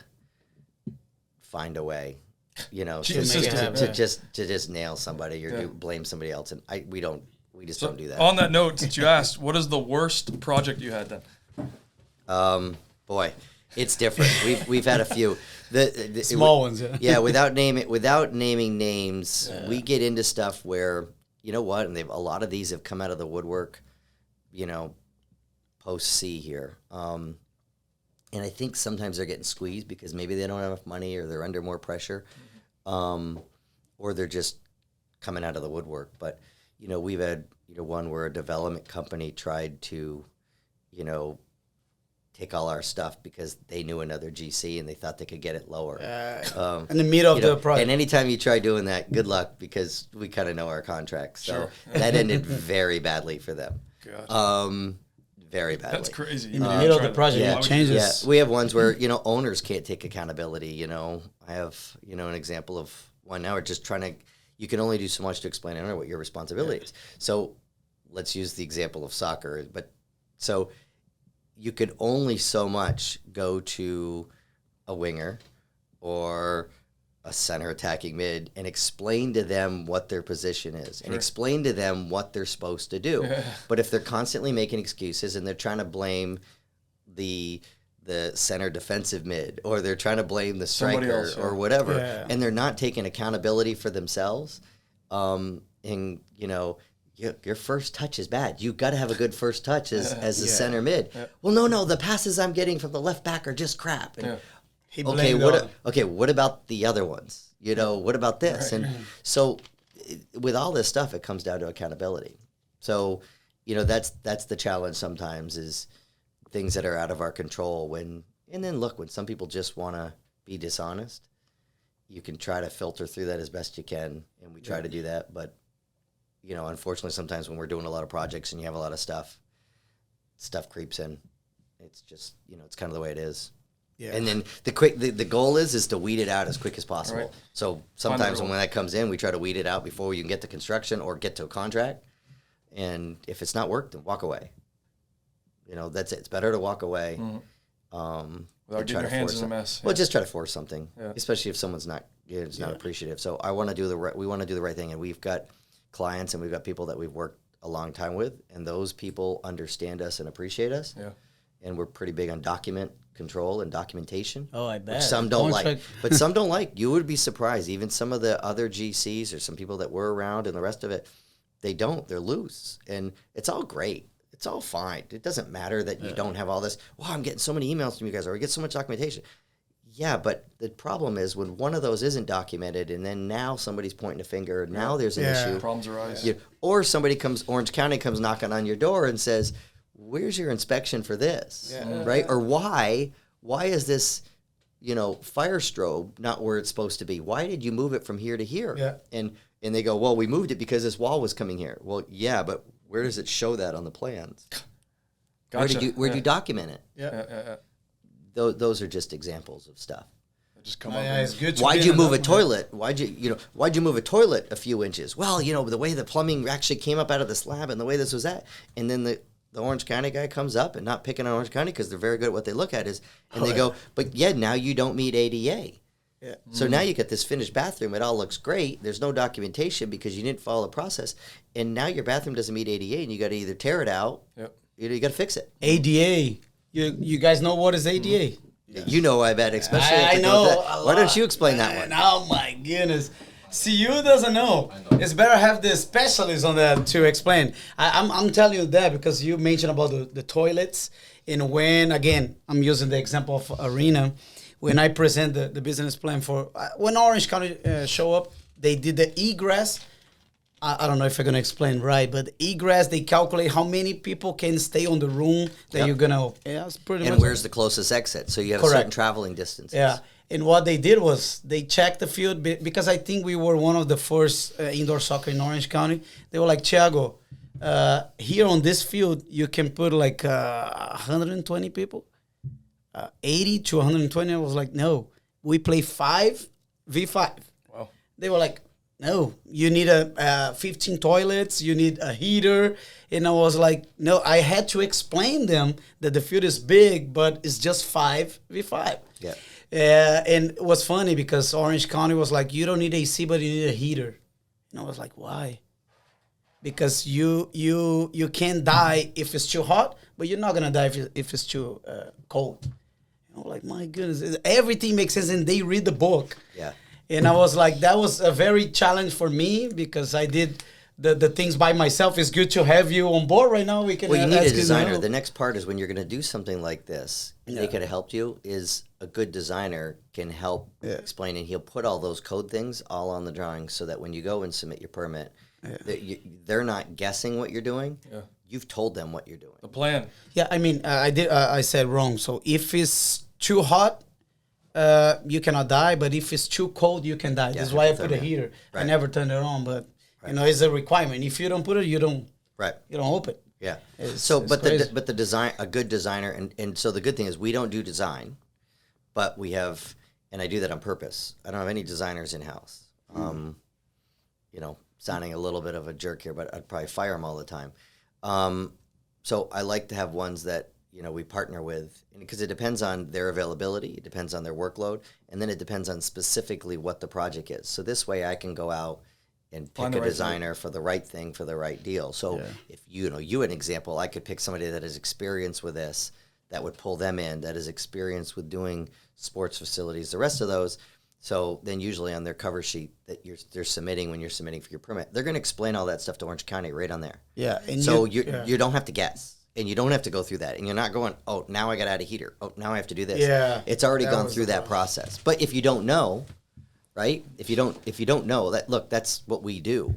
find a way, to just nail somebody or blame somebody else, and we just don't do that. On that note, since you asked, what is the worst project you had then? Boy, it's different. We've had a few. The Small ones, without naming names, we get into stuff where and a lot of these have come out of the woodwork, post C here. And I think sometimes they're getting squeezed because maybe they don't have enough money, or they're under more pressure, or they're just coming out of the woodwork. But, we've had, one where a development company tried to, take all our stuff because they knew another GC and they thought they could get it lower. In the middle of the project. And anytime you try doing that, good luck, because we kind of know our contracts. So that ended very badly for them. Gotcha. Very badly. That's crazy. In the middle of the project, it changes. Yeah, we have ones where owners can't take accountability. I have an example of one now. We're just trying to. You can only do so much to explain to an owner what your responsibility is. So, let's use the example of soccer. But so, you could only so much go to a winger or a center attacking mid and explain to them what their position is and explain to them what they're supposed to do. But if they're constantly making excuses and they're trying to blame the center defensive mid, or they're trying to blame the striker else, or whatever, and they're not taking accountability for themselves, and your first touch is bad. You got to have a good first touch as a center mid. Well, no, the passes I'm getting from the left back are just crap. And, what about the other ones? What about this? And so with all this stuff, it comes down to accountability. So, that's the challenge sometimes, is things that are out of our control. When some people just want to be dishonest, you can try to filter through that as best you can, and we try to do that. But, unfortunately, sometimes when we're doing a lot of projects and you have a lot of stuff creeps in. It's just, it's kind of the way it is. Yeah. And then the goal is to weed it out as quick as possible. Right. So sometimes when that comes in, we try to weed it out before you can get to construction or get to a contract. And if it's not worked, then walk away. That's it. It's better to walk away. Without getting your hands in a mess. Well, just try to force something, especially if someone's not appreciative. So we want to do the right thing, and we've got clients and we've got people that we've worked a long time with, and those people understand us and appreciate us. Yeah. And we're pretty big on document control and documentation. Oh, I bet. Which some don't like. But some don't like. You would be surprised. Even some of the other GCs or some people that were around and the rest of it, they don't. They're loose. And it's all great. It's all fine. It doesn't matter that you don't have all this. Wow, I'm getting so many emails from you guys, or I get so much documentation. Yeah, but the problem is when one of those isn't documented, and then now somebody's pointing a finger, now there's an issue. Problems arise. Or Orange County comes knocking on your door and says, where's your inspection for this? Right? Or why is this, fire strobe not where it's supposed to be? Why did you move it from here to here? Yeah. And they go, well, we moved it because this wall was coming here. Well, yeah, but where does it show that on the plans? Gotcha. Where'd you document it? Yeah. Those are just examples of stuff. Just come on. Why'd you move a toilet? Why'd you move a toilet a few inches? Well, the way the plumbing actually came up out of the slab and the way this was that. And then the Orange County guy comes up, and not picking on Orange County because they're very good at what they look at they go, but now you don't meet ADA. Yeah. So now you get this finished bathroom. It all looks great. There's no documentation because you didn't follow the process. And now your bathroom doesn't meet ADA, and you got to either tear it out, you got to fix it. ADA. You guys know what is ADA? I bet, especially. I know. Why don't you explain that one? Oh, my goodness. See, you doesn't know. It's better have the specialist on that to explain. I'm telling you that because you mentioned about the toilets. And when, again, I'm using the example of Arena. When I present the business plan for, when Orange County show up, they did the egress. I don't know if I'm going to explain right, but the egress, they calculate how many people can stay on the room that you're going to. Yeah, it's pretty much. And where's the closest exit? So you have certain traveling distances. Yeah. And what they did was they checked the field because I think we were one of the first indoor soccer in Orange County. They were like, Thiago, here on this field, you can put like 120 people. 80 to 120. I was like, no, we play 5v5. Wow. They were like, no, you need 15 toilets, you need a heater. And I was like, no, I had to explain them that the field is big, but it's just 5v5. Yeah. And it was funny because Orange County was like, you don't need AC, but you need a heater. And I was like, why? Because you can't die if it's too hot, but you're not going to die if it's too cold. And I'm like, my goodness, everything makes sense. And they read the book. Yeah. And I was like, that was a very challenge for me because I did the things by myself. It's good to have you on board right now. You need a designer. The next part is when you're going to do something like this, they could have helped you, is a good designer can help explain, and he'll put all those code things all on the drawings so that when you go and submit your permit, they're not guessing what you're doing. Yeah. You've told them what you're doing. The plan. Yeah, I mean, I said wrong. So if it's too hot, you cannot die, but if it's too cold, you can die. That's why I put a heater. Right. I never turned it on, but it's a requirement. If you don't put it, you don't open. Yeah. But the design, a good designer, and so the good thing is we don't do design, but we have, and I do that on purpose. I don't have any designers in house. Sounding a little bit of a jerk here, but I'd probably fire them all the time. So I like to have ones that we partner with, because it depends on their availability, it depends on their workload, and then it depends on specifically what the project is. So this way I can go out and pick a designer for the right thing, for the right deal. So if you an example, I could pick somebody that has experience with this, that would pull them in, that has experience with doing sports facilities, the rest of those. So then usually on their cover sheet that they're submitting when you're submitting for your permit, they're going to explain all that stuff to Orange County right on there. Yeah. And so you don't have to guess. And you don't have to go through that. And you're not going, oh, now I got to add a heater. Oh, now I have to do this. Yeah. It's already gone through that process. But if you don't know, right? If you don't know that, look, that's what we do.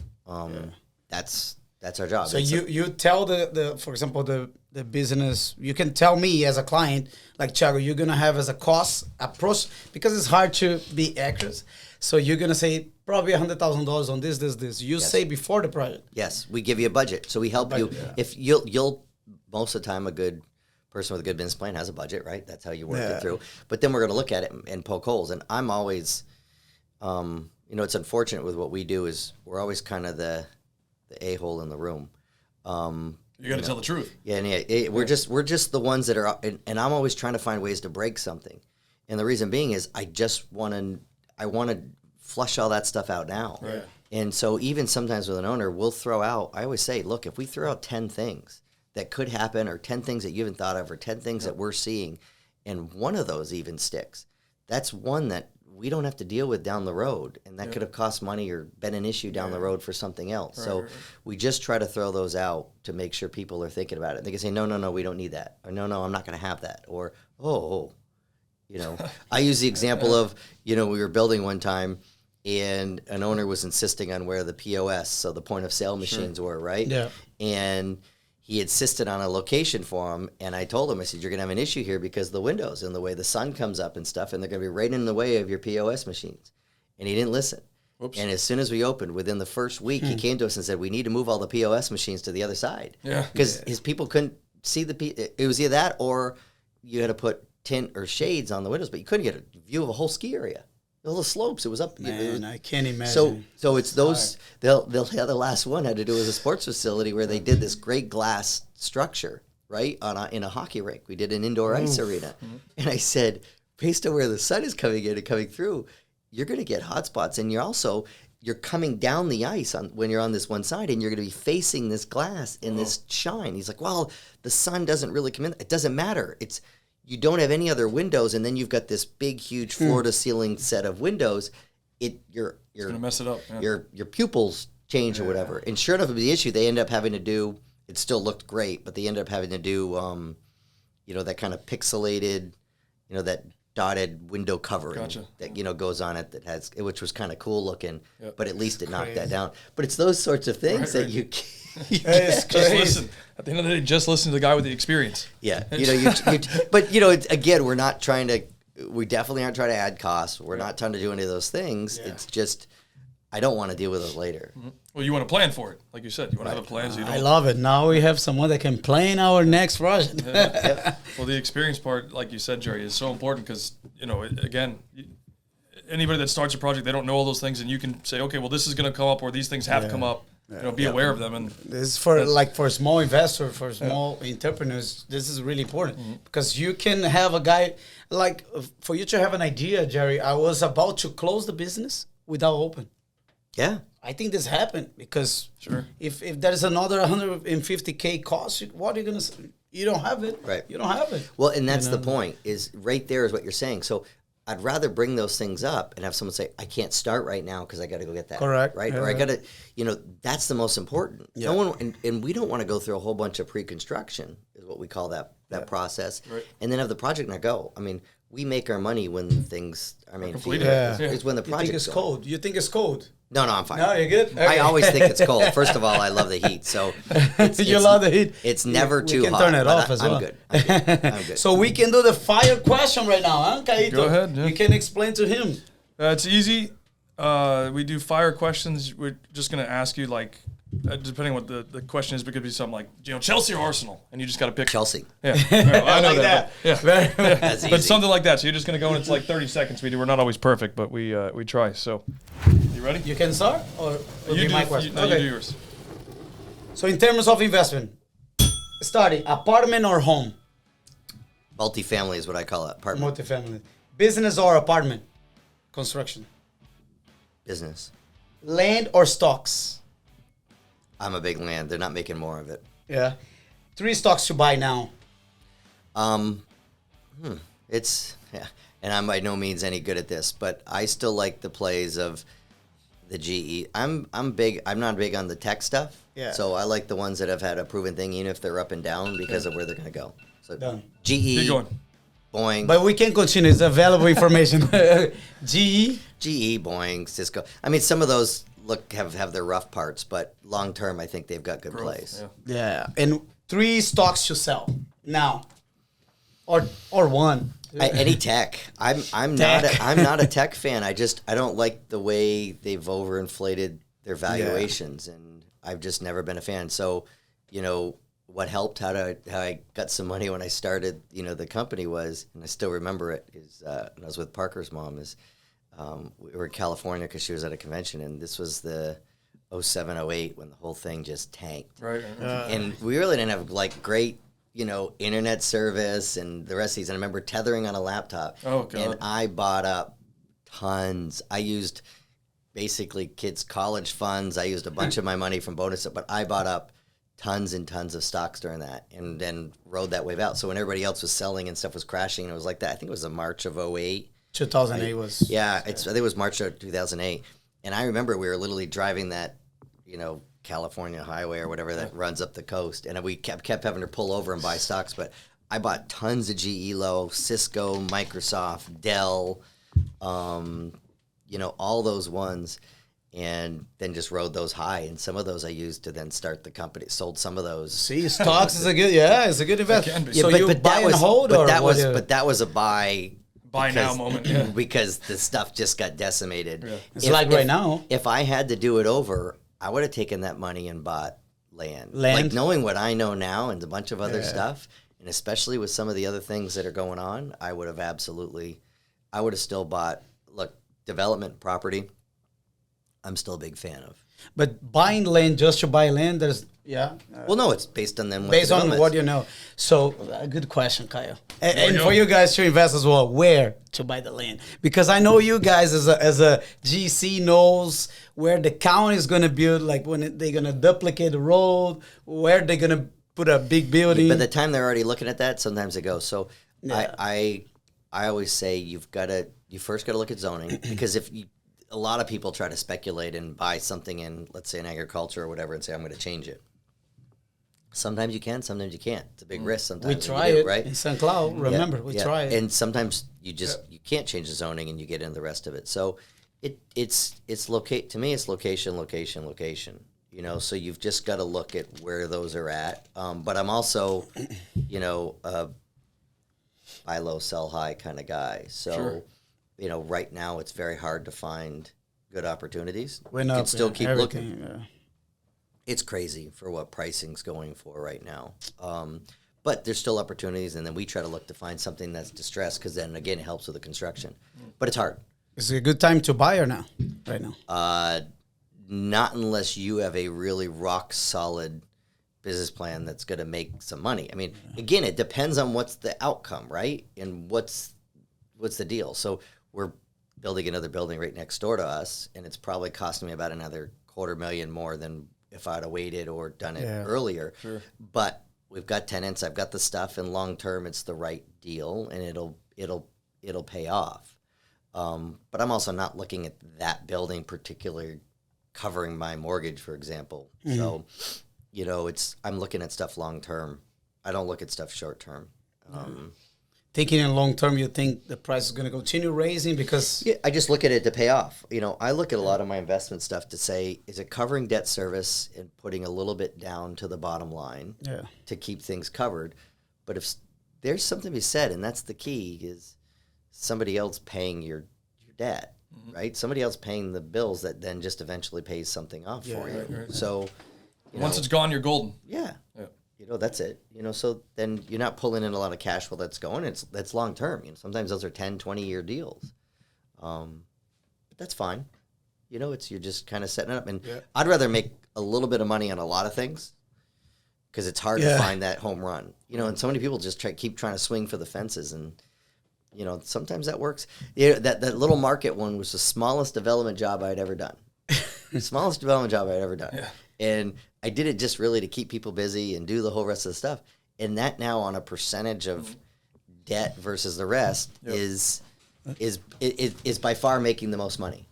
That's our job. So you tell the for example, the business, you can tell me as a client, like, Thiago, you're going to have as a cost approach, because it's hard to be accurate. So you're going to say probably $100,000 on this. You say before the project. Yes, we give you a budget. So we help you. Yeah. If you'll most of the time, a good person with a good business plan has a budget, right? That's how you work it through. But then we're going to look at it and poke holes. And I'm always, it's unfortunate with what we do is we're always kind of the a-hole in the room. You got to tell the truth. Yeah, and we're just the ones that are, and I'm always trying to find ways to break something. And the reason being is I want to flush all that stuff out now. Right. And so even sometimes with an owner, we'll throw out, I always say, look, if we throw out 10 things that could happen, or 10 things that you haven't thought of, or 10 things that we're seeing, and one of those even sticks, that's one that we don't have to deal with down the road, and that could have cost money or been an issue down the road for something else. Right, so we just try to throw those out to make sure people are thinking about it. They can say, no, we don't need that, or no, I'm not going to have that, or I use the example of, we were building one time, and an owner was insisting on where the POS, so the point of sale machines were, right? Yeah. And he insisted on a location for him, and I told him, I said, you're going to have an issue here because of the windows and the way the sun comes up and stuff, and they're going to be right in the way of your POS machines. And he didn't listen. Whoops. And as soon as we opened, within the first week, he came to us and said, we need to move all the POS machines to the other side. Yeah. Because his people couldn't see it was either that or you had to put tint or shades on the windows, but you couldn't get a view of a whole ski area. All the slopes, it was up. Man, I can't imagine. So it's those. They'll have the last one had to do with a sports facility where they did this great glass structure right in a hockey rink. We did an indoor ice arena, and I said, based on where the sun is coming in and coming through, you're going to get hot spots, and you're coming down the ice when you're on this one side, and you're going to be facing this glass in this shine. He's like, well, the sun doesn't really come in. It doesn't matter. You don't have any other windows, and then you've got this big, huge floor-to-ceiling set of windows. It's gonna mess it up. Yeah. Your pupils change or whatever. And sure enough, the issue they end up having to do. It still looked great, but they end up having to do, that kind of pixelated, that dotted window covering that goes on it which was kind of cool looking. Yep. But at least it knocked that down. But it's those sorts of things that you. Just listen. At the end of the day, just listen to the guy with the experience. Yeah, but again, we're not trying to. We definitely aren't trying to add costs. We're not trying to do any of those things. Yeah. It's just I don't want to deal with it later. Mm-hmm. Well, you want to plan for it, like you said. You want to have a plan. So you don't. I love it. Now we have someone that can plan our next project. Yeah. Well, the experience part, like you said, Jerry, is so important because again. Anybody that starts a project, they don't know all those things, and you can say, okay, well, this is going to come up, or these things have come up. Be aware of them. And this is for small investors, for small entrepreneurs. This is really important because you can have a guy for you to have an idea, Jerry. I was about to close the business without open. Yeah, I think this happened because if there's another $150K cost, what are you gonna say? You don't have it. Right. You don't have it. Well, and that's the point. Is right there is what you're saying. So. I'd rather bring those things up and have someone say, I can't start right now because I got to go get that. Correct. Right? Or I got to, that's the most important. Yeah. No one, and we don't want to go through a whole bunch of pre-construction is what we call that process. Right. And then have the project not go. I mean, we make our money when things, it's when the project is cold. You think it's cold? No, I'm fine. No, you're good? Okay. I always think it's cold. First of all, I love the heat. So you love the heat? It's never too hot. We can turn it off as well. I'm good. So we can do the fire question right now, huh, Caito? Go ahead. Yeah. You can explain to him. It's easy. We do fire questions. We're just going to ask you, depending on what the question is, it could be something like, Chelsea or Arsenal, and you just got to pick Chelsea. Yeah, I know like that. Yeah, That's easy. But something like that. So you're just going to go, and it's like 30 seconds. We're not always perfect, but we try. So, you ready? You can start, or will be my question? You do yours. So in terms of investment, starting apartment or home? Multifamily is what I call it. Apartment Multifamily. Business or apartment? Construction. business. Land or stocks? I'm a big land. They're not making more of it. Yeah. 3 stocks to buy now. It's yeah, and I'm by no means any good at this, but I still like the plays of the GE. I'm big. I'm not big on the tech stuff. Yeah. So I like the ones that have had a proven thing, even if they're up and down, because of where they're going to go. So Done. GE, Keep going. Boeing, But we can continue. It's available information. GE. GE, Boeing, Cisco. I mean, some of those have their rough parts, but long term, I think they've got good plays. Yeah. Yeah. And 3 stocks to sell now. Or one. Any tech. I'm not a tech fan. I don't like the way they've overinflated their valuations, and I've just never been a fan. So, what helped how I got some money when I started, the company was, and I still remember it, is when I was with Parker's mom, we were in California because she was at a convention, and this was the 07, 08 when the whole thing just tanked. Right. And we really didn't have great, internet service and the rest of these. And I remember tethering on a laptop. Oh, God. And I bought up tons. I used basically kids' college funds. I used a bunch of my money from bonus, but I bought up tons and tons of stocks during that and then rode that wave out. So when everybody else was selling and stuff was crashing, and it was like that. I think it was in March of 08. 2008 was. Yeah, I think it was March of 2008. And I remember we were literally driving that, California highway or whatever that runs up the coast. And we kept having to pull over and buy stocks. But I bought tons of GE Low, Cisco, Microsoft, Dell, all those ones. And then just rode those high. And some of those I used to then start the company. Sold some of those. See, stocks is it's a good investment. be. So you buy and hold, but or that what? was, but that was a buy. Buy now moment. Yeah. Because the stuff just got decimated. Yeah. It's right now. If I had to do it over, I would have taken that money and bought land. Land? Like knowing what I know now and a bunch of other stuff, and especially with some of the other things that are going on, I would have still bought, development property, I'm still a big fan of. But buying land just to buy land, Well, no, it's based on them. based on what you know. So, good question, Kyle. And for you guys to invest as well, where to buy the land? Because I know you guys as a GC knows where the county is going to build, like when they're going to duplicate the road, where they're going to put a big building. By the time they're already looking at that, sometimes it goes. So I always say you first got to look at zoning, because a lot of people try to speculate and buy something in, let's say, in agriculture or whatever, and say, I'm going to change it. Sometimes you can, sometimes you can't. It's a big risk sometimes. We try it, right? In St. Cloud. Remember, we try it. And sometimes you can't change the zoning and you get into the rest of it. So it's locate, to me, it's location. So you've just got to look at where those are at. But I'm also, a buy low, sell high kind of guy. So, right now it's very hard to find good opportunities. We're You not can still keep everything, looking. yeah. It's crazy for what pricing's going for right now. But there's still opportunities, and then we try to look to find something that's distressed, because then, again, it helps with the construction. But it's hard. Is it a good time to buy or now? Right now? Not unless you have a really rock-solid business plan that's going to make some money. I mean, again, it depends on what's the outcome, right? And what's the deal. So we're building another building right next door to us, and it's probably costing me about another $250,000 more than if I'd have waited or done it earlier. Sure. But we've got tenants, I've got the stuff, and long term it's the right deal, and it'll pay off. But I'm also not looking at that building particularly covering my mortgage, for example. So, I'm looking at stuff long term. I don't look at stuff short term. Thinking in long term, you think the price is going to continue raising because... Yeah, I just look at it to pay off. I look at a lot of my investment stuff to say, is it covering debt service and putting a little bit down to the bottom line to keep things covered? But if there's something to be said, and that's the key, is somebody else paying your debt, right? Somebody else paying the bills that then just eventually pays something off for you. Right. So, once it's gone, you're golden. Yeah. That's it. So then you're not pulling in a lot of cash while that's going. That's long term. Sometimes those are 10, 20-year deals. But that's fine. You're just kind of setting it up. And I'd rather make a little bit of money on a lot of things because it's hard to find that home run. You know, and so many people just keep trying to swing for the fences, and you know, sometimes that works. Yeah, that little market one was the smallest development job I'd ever done. Smallest development job I'd ever done. Yeah. And I did it just really to keep people busy and do the whole rest of the stuff. And that now on a percentage of debt versus the rest is by far making the most money.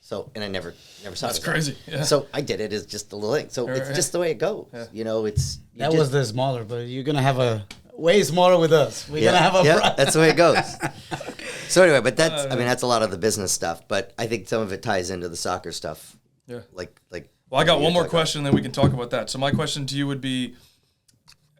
So, and I never saw That's crazy. Yeah. So I did it as just a little thing. So it's just the way it goes. Yeah. You know, that was the smaller, but you're gonna have a way smaller with us. We're gonna have a that's the way it goes. So anyway, but that's a lot of the business stuff. But I think some of it ties into the soccer stuff. Yeah. Like. Well, I got one more question, then we can talk about that. So my question to you would be,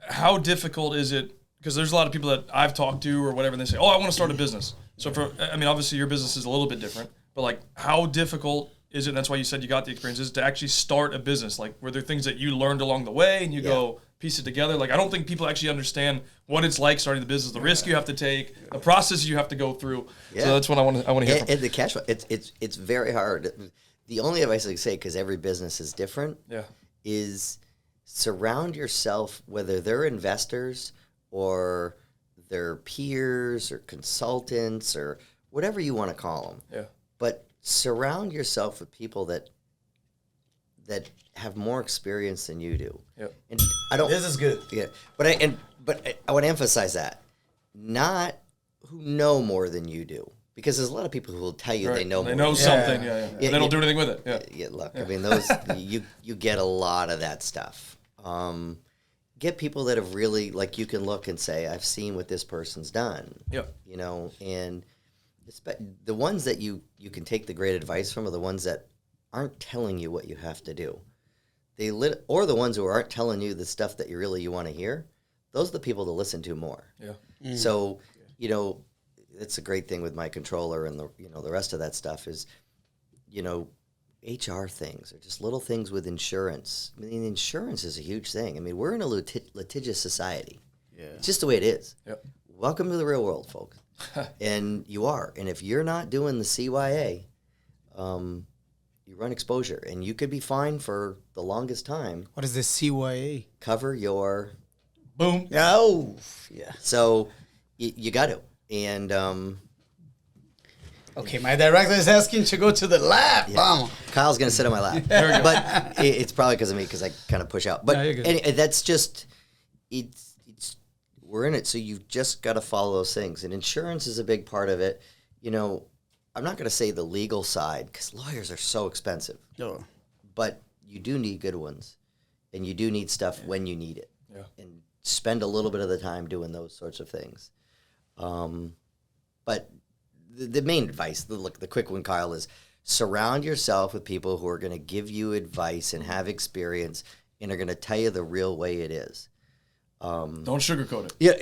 how difficult is it? Because there's a lot of people that I've talked to or whatever, and they say, "Oh, I want to start a business." So obviously your business is a little bit different, but like, how difficult is it? And that's why you said you got the experience, is to actually start a business. Like, were there things that you learned along the way, and you go piece it together? Like, I don't think people actually understand what it's like starting the business, the risk you have to take, the process you have to go through. Yeah. So that's what I want to hear. And the cash flow, it's very hard. The only advice I can say, because every business is different, is surround yourself, whether they're investors or they're peers or consultants or whatever you want to call them. Yeah. But surround yourself with people that have more experience than you do. Yeah. And I don't. This is good. Yeah. But I want to emphasize that, not who know more than you do. Because there's a lot of people who will tell you they know more. They know something, they don't do anything with it. Yeah, look, I mean, those you get a lot of that stuff. Get people that have really, like, you can look and say, I've seen what this person's done. Yeah. You know, and the ones that you can take the great advice from are the ones that aren't telling you what you have to do. Or the ones who aren't telling you the stuff that you want to hear. Those are the people to listen to more. Yeah. Mm. So, you know, it's a great thing with my controller and the rest of that stuff is, you know, HR things or just little things with insurance. I mean, insurance is a huge thing. I mean, we're in a litigious society. Yeah. It's just the way it is. Yep. Welcome to the real world, folks. And you are. And if you're not doing the CYA, you run exposure. And you could be fined for the longest time. What is the CYA? Cover your... Boom. Oh, yeah. So you got to. And... okay, my director is asking to go to the lab. Yeah. Kyle's going to sit on my lap. But it's probably because of me, because I kind of push out. But that's just, we're in it, so you've just got to follow those things. And insurance is a big part of it. You know, I'm not going to say the legal side, because lawyers are so expensive. No. But you do need good ones. And you do need stuff when you need it. Yeah. And spend a little bit of the time doing those sorts of things. But the main advice, the quick one, Kyle, is surround yourself with people who are going to give you advice and have experience and are going to tell you the real way it is. Don't sugarcoat it. Yeah,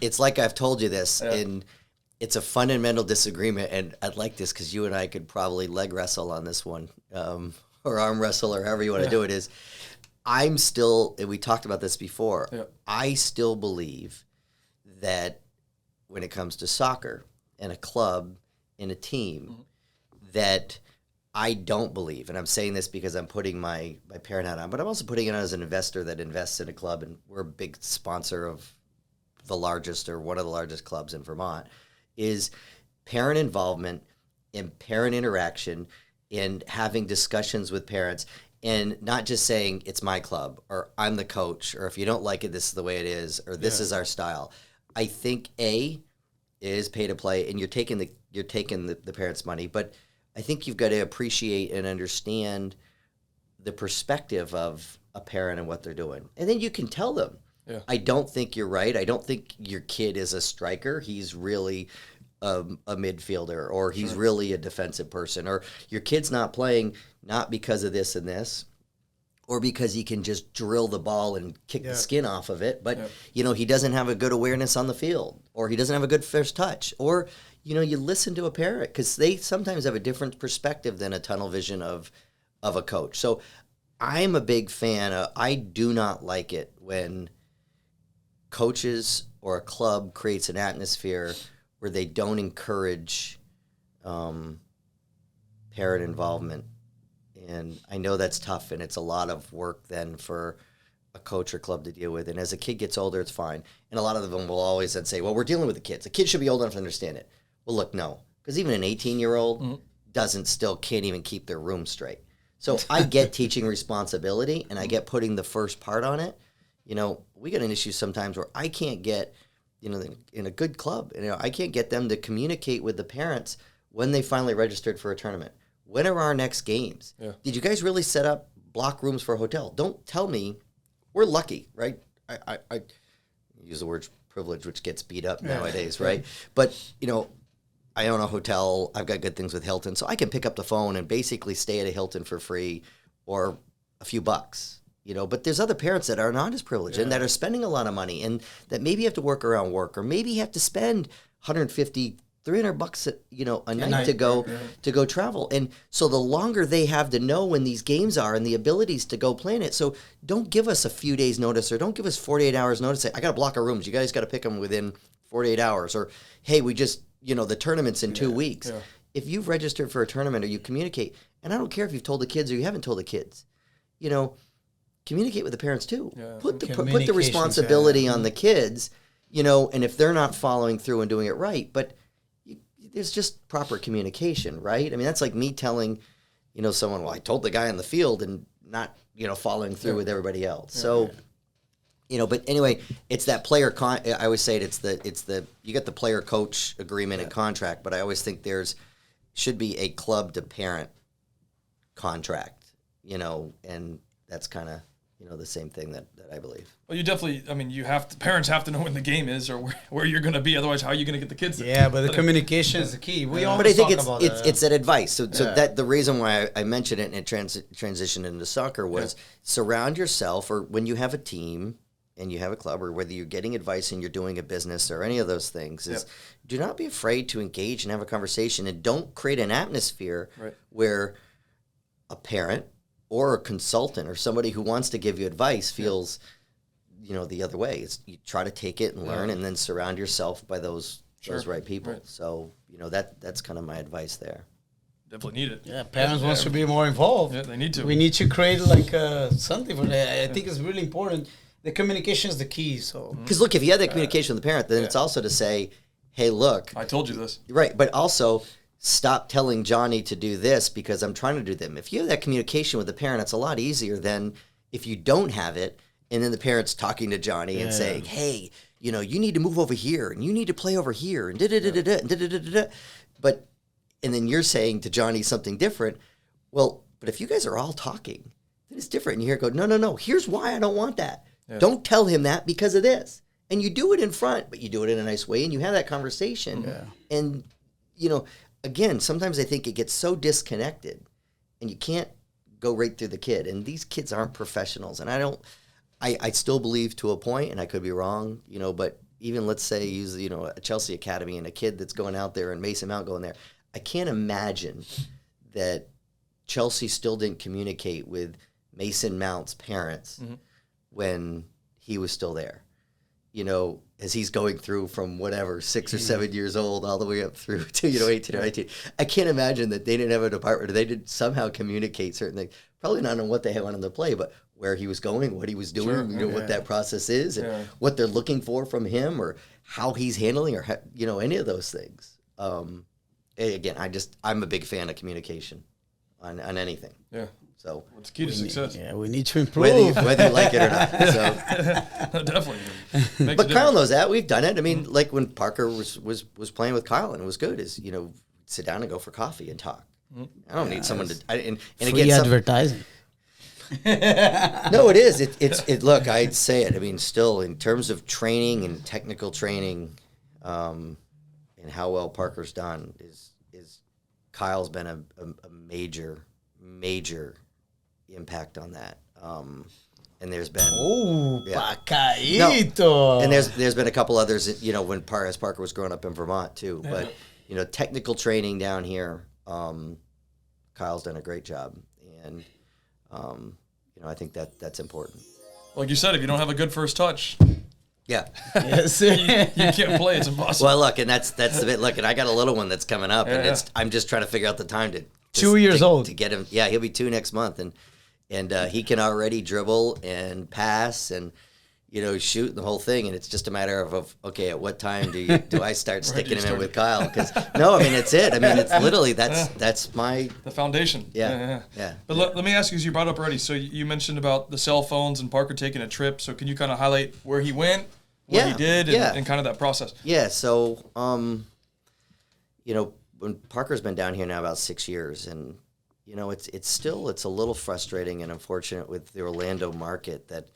it's like I've told you this, and it's a fundamental disagreement. And I'd like this because you and I could probably leg wrestle on this one, or arm wrestle, or however you want to do it. Is I'm still, and we talked about this before. Yeah. I still believe that when it comes to soccer and a club and a team, that I don't believe, and I'm saying this because I'm putting my parent hat on, but I'm also putting it on as an investor that invests in a club, and we're a big sponsor of the largest or one of the largest clubs in Vermont, is parent involvement and parent interaction and having discussions with parents and not just saying it's my club or I'm the coach or if you don't like it, this is the way it is or this is our style. I think it is pay to play, and you're taking the parents' money, but I think you've got to appreciate and understand the perspective of a parent and what they're doing, and then you can tell them. Yeah. I don't think you're right. I don't think your kid is a striker. He's really a midfielder, or he's really a defensive person, or your kid's not playing not because of this and this, or because he can just drill the ball and kick the skin off of it, but he doesn't have a good awareness on the field, or he doesn't have a good first touch, or you listen to a parent because they sometimes have a different perspective than a tunnel vision of a coach. So I'm a big fan of, I do not like it when coaches or a club creates an atmosphere where they don't encourage parent involvement And I know that's tough, and it's a lot of work then for a coach or club to deal with. And as a kid gets older, it's fine. And a lot of them will always then say, well, we're dealing with the kids. The kids should be old enough to understand it. Well, look, no. Because even an 18-year-old can't even keep their room straight. So I get teaching responsibility, and I get putting the first part on it. You know, we get an issue sometimes where I can't get, you know, in a good club, you know, I can't get them to communicate with the parents when they finally registered for a tournament. When are our next games? Yeah. Did you guys really set up block rooms for a hotel? Don't tell me. We're lucky, right? I use the word privilege, which gets beat up nowadays, right? But, you know, I own a hotel. I've got good things with Hilton. So I can pick up the phone and basically stay at a Hilton for free or a few bucks, you know. But there's other parents that are not as privileged and that are spending a lot of money and that maybe have to work around work or maybe have to spend $150, $300 a night to go travel. And so the longer they have to know when these games are and the abilities to go plan it. So don't give us a few days notice or don't give us 48 hours notice. Say, I got a block of rooms. You guys got to pick them within 48 hours. Or, hey, we just, you know, the tournament's in 2 weeks. Yeah. If you've registered for a tournament or you communicate, and I don't care if you've told the kids or you haven't told the kids, you know, communicate with the parents too. Yeah. Put the responsibility on the kids, you know, and if they're not following through and doing it right, but there's just proper communication, right? I mean, that's like me telling, you know, someone, well, I told the guy on the field and not, you know, following through with everybody else. Yeah. So, you know, but anyway, it's that player I always say it's the you get the player coach agreement and contract, but I always think should be a club to parent contract, you know, and that's kind of, you know, the same thing that I believe. Well, you definitely, I mean, parents have to know when the game is or where you're going to be. Otherwise, how are you going to get the kids there? Yeah, but the communication is the key. We always But I think talk it's that advice. So that the reason why I mentioned it and it transitioned into soccer was surround yourself, or when you have a team and you have a club, or whether you're getting advice and you're doing a business or any of those things, is do not be afraid to engage and have a conversation, and don't create an atmosphere where a parent or a consultant or somebody who wants to give you advice feels, you know, the other way. You try to take it and learn, and then surround yourself by those right people. Right. So, you know, that's kind of my advice there. Definitely need it. Yeah, parents want to be more involved. Yeah, they need to. We need to create like something for that. I think it's really important. The communication is the key. So, because look, if you have that communication with the parent, then it's also to say, hey, look, I told you this. Right, but also stop telling Johnny to do this because I'm trying to do them. If you have that communication with the parent, it's a lot easier than if you don't have it, and then the parent's talking to Johnny and saying, hey, you know, you need to move over here, and you need to play over here, and da-da-da-da-da, and da-da-da-da-da. But, and then you're saying to Johnny something different. Well, but if you guys are all talking, then it's different. And you hear go, no, here's why I don't want that. Yeah. Don't tell him that because of this. And you do it in front, but you do it in a nice way, and you have that conversation. Yeah. And, you know, again, sometimes I think it gets so disconnected, and you can't go right through the kid. And these kids aren't professionals. And I still believe to a point, and I could be wrong, you know, but even let's say use, you know, a Chelsea Academy and a kid that's going out there and Mason Mount going there. I can't imagine that Chelsea still didn't communicate with Mason Mount's parents when he was still there. You know, as he's going through from whatever, 6 or 7 years old all the way up through to, you know, 18 or 19. I can't imagine that they didn't have a department, or they did somehow communicate certain things. Probably not on what they wanted to play, but where he was going, what he was doing, you know, what that process is, and what they're looking for from him, or how he's handling, or, you know, any of those things. Again, I'm a big fan of communication on anything. Yeah. So it's key to success. Yeah, we need to improve, whether you like it or not. So definitely. But Kyle knows that. We've done it. I mean, like when Parker was playing with Kyle, and it was good. Is, you know, sit down and go for coffee and talk. I don't need someone to. And free again, advertising. No, it is. It. Look, I'd say it. I mean, still in terms of training and technical training, and how well Parker's done is Kyle's been a major impact on that. And there's been Pacaito. No, and there's been a couple others, you know, when Parker was growing up in Vermont too. Yeah. But, you know, technical training down here, Kyle's done a great job, and you know, I think that's important. Like you said, if you don't have a good first touch, yes, you can't play. It's impossible. Well, look, and that's the bit. Look, and I got a little one that's coming up, and I'm just trying to figure out the time to 2 years old to get him. Yeah, he'll be 2 next month, and he can already dribble and pass and shoot the whole thing. And it's just a matter of okay, at what time do I start sticking him in with Kyle? Because no, I mean it's it. I mean it's literally that's the foundation. Yeah. But let me ask you, as you brought up already. So you mentioned about the cell phones and Parker taking a trip. So can you kind of highlight where he went, what he did, and kind of that process? Yeah. So when Parker's been down here now about 6 years, and it's a little frustrating and unfortunate with the Orlando market that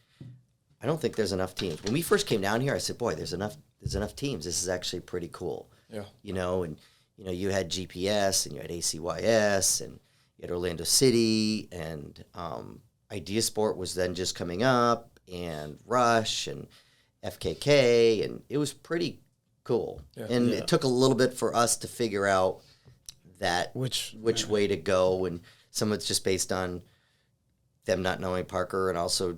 I don't think there's enough teams. When we first came down here, I said, boy, there's enough teams. This is actually pretty cool. Yeah. You had GPS and you had ACYS and you had Orlando City and Idea Sport was then just coming up and Rush and FKK, and it was pretty cool. Yeah. And it took a little bit for us to figure out that which way to go, and some of it's just based on them not knowing Parker and also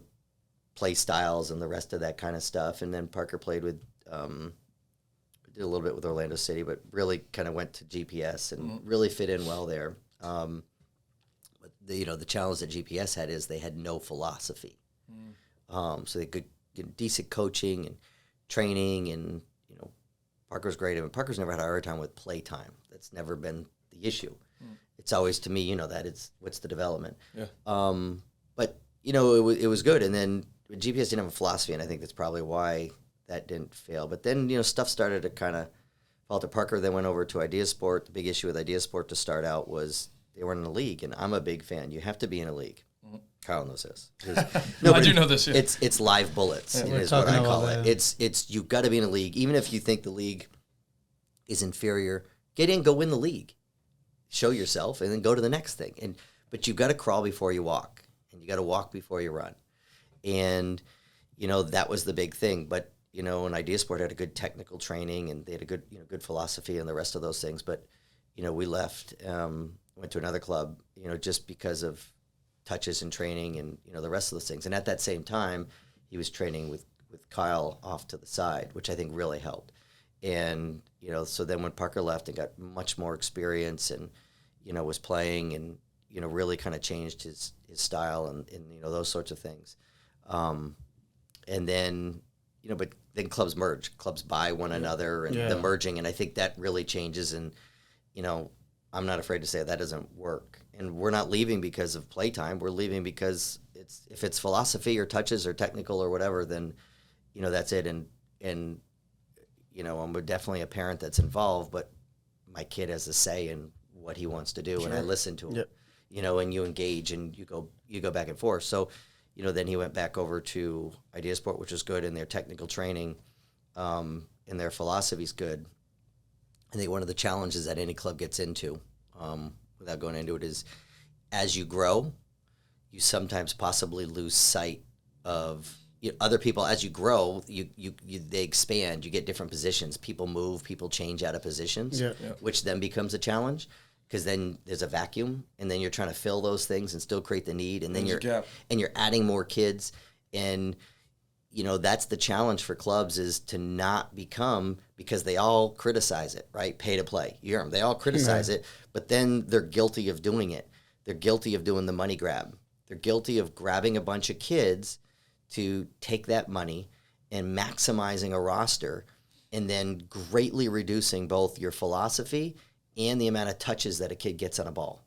play styles and the rest of that kind of stuff. And then Parker played with, did a little bit with Orlando City, but really kind of went to GPS and really fit in well there. But the challenge that GPS had is they had no philosophy. So they could get decent coaching and training, and Parker's great. I mean, Parker's never had a hard time with play time. That's never been the issue. It's always, to me, that it's what's the development. Yeah. But it was good. And then GPS didn't have a philosophy, and I think that's probably why that didn't fail. But then, stuff started to kind of fall to Parker. Then went over to Idea Sport. The big issue with Idea Sport to start out was they weren't in a league, and I'm a big fan. You have to be in a league. Kyle knows this. No, I do know this. Yeah. It's live bullets is what I call it. It's you've got to be in a league, even if you think the league is inferior. Get in, go win the league, show yourself, and then go to the next thing. But you've got to crawl before you walk, and you got to walk before you run. And that was the big thing. But and Idea Sport had a good technical training, and they had a good good philosophy and the rest of those things. But we left, went to another club, just because of touches and training and the rest of those things. And at that same time, he was training with Kyle off to the side, which I think really helped. And so then when Parker left and got much more experience and was playing and really kind of changed his style and those sorts of things. And then but then clubs merge, clubs buy one another, and the merging, and I think that really changes. And I'm not afraid to say that doesn't work. And we're not leaving because of playtime. We're leaving because if it's philosophy or touches or technical or whatever, then that's it. And I'm definitely a parent that's involved, but my kid has a say in what he wants to do, and I listen to him. Yep. And you engage and you go back and forth. So, then he went back over to Idea Sport, which was good in their technical training, and their philosophy's good. I think one of the challenges that any club gets into, without going into it, is as you grow, you sometimes possibly lose sight of other people. As you grow, they expand. You get different positions. People move. People change out of positions, which then becomes a challenge because then there's a vacuum, and then you're trying to fill those things and still create the need, and then you're adding more kids, and that's the challenge for clubs, is to not become, because they all criticize it, right? Pay to play. You hear them. They all criticize it, but then they're guilty of doing it. They're guilty of doing the money grab. They're guilty of grabbing a bunch of kids to take that money and maximizing a roster, and then greatly reducing both your philosophy and the amount of touches that a kid gets on a ball.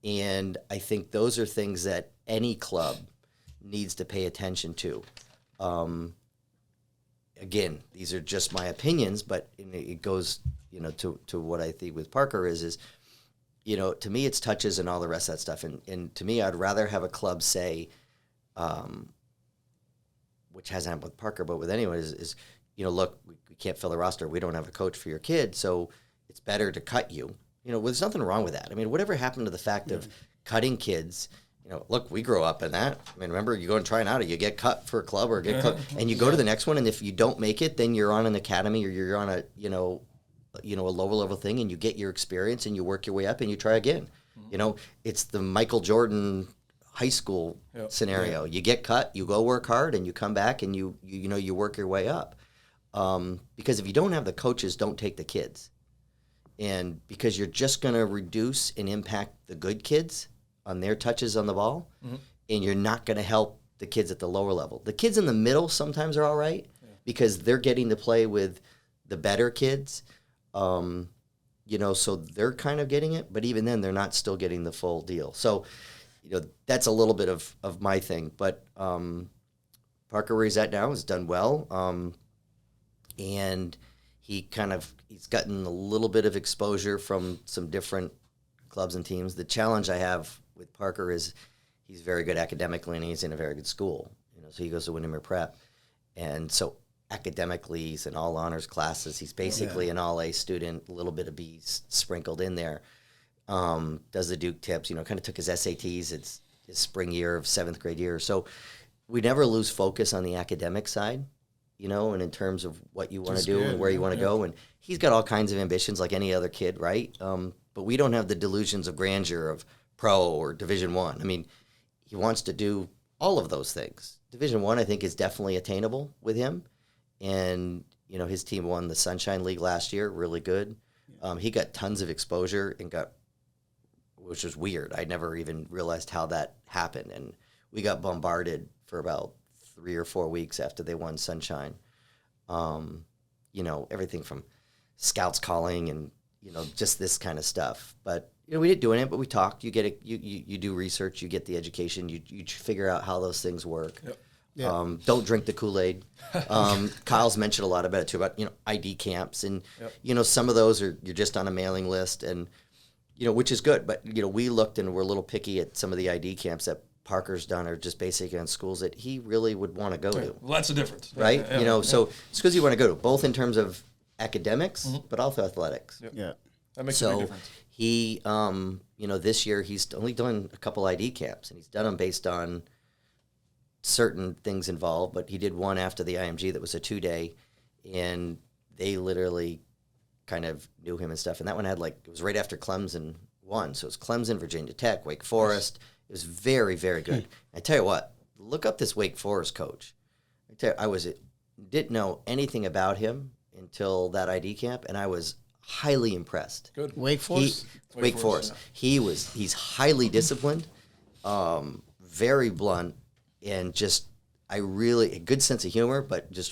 And I think those are things that any club needs to pay attention to. Again, these are just my opinions, but it goes, to what I think with Parker is, to me it's touches and all the rest of that stuff. And to me, I'd rather have a club say, which hasn't happened with Parker, but with anyone is look, we can't fill the roster. We don't have a coach for your kid, so it's better to cut you. There's nothing wrong with that. I mean, whatever happened to the fact of cutting kids? Look, we grow up in that. I mean, remember, you go and try an AIDA, you get cut for a club or get cut, and you go to the next one, and if you don't make it, then you're on an academy or you're on a, a lower level thing, and you get your experience and you work your way up and you try again. It's the Michael Jordan high school scenario. You get cut, you go work hard, and you come back and you work your way up. Because if you don't have the coaches, don't take the kids. And because you're just going to reduce and impact the good kids on their touches on the ball, and you're not going to help the kids at the lower level. The kids in the middle sometimes are all right because they're getting to play with the better kids, you know, so they're kind of getting it, but even then they're not still getting the full deal. So, you know, that's a little bit of my thing. But Parker, where he's at now, has done well. And he's gotten a little bit of exposure from some different clubs and teams. The challenge I have with Parker is he's very good academically and he's in a very good school. You know, so he goes to Windermere Prep. And so academically, he's in all honors classes. He's basically an all-A student, a little bit of B's sprinkled in there. Does the Duke tips, you know, kind of took his SATs. It's his spring year of 7th grade year. So we never lose focus on the academic side, you know, and in terms of what you want to do and where you want to go. And he's got all kinds of ambitions like any other kid, right? But we don't have the delusions of grandeur of pro or Division I. I mean, he wants to do all of those things. Division I think, is definitely attainable with him. And, you know, his team won the Sunshine League last year, really good. He got tons of exposure and which was weird. I never even realized how that happened. And we got bombarded for about 3 or 4 weeks after they won Sunshine. You know, everything from scouts calling and, you know, just this kind of stuff. But, you know, we didn't do it, but we talked. You get it. You do research. You get the education. You figure out how those things work. Yep. Yeah. Don't drink the Kool-Aid. Kyle's mentioned a lot about it too, about, you know, ID camps. And, you know, some of those you're just on a mailing list and, you know, which is good. But, you know, we looked and we're a little picky at some of the ID camps that Parker's done are just basically on schools that he really would want to go to. Well, that's the difference. Right? You know, so schools you want to go to, both in terms of academics, but also athletics. Yep. Yeah. That makes a big difference. He, you know, this year he's only done a couple ID camps, and he's done them based on certain things involved, but he did one after the IMG that was a 2-day, and they literally kind of knew him and stuff. And that one had it was right after Clemson won. So it was Clemson, Virginia Tech, Wake Forest. It was very, very good. I tell you what, look up this Wake Forest coach. I tell you, didn't know anything about him until that ID camp, and I was highly impressed. Good. Wake Forest? Wake Forest. Yeah. He's highly disciplined, very blunt, and just a good sense of humor, but just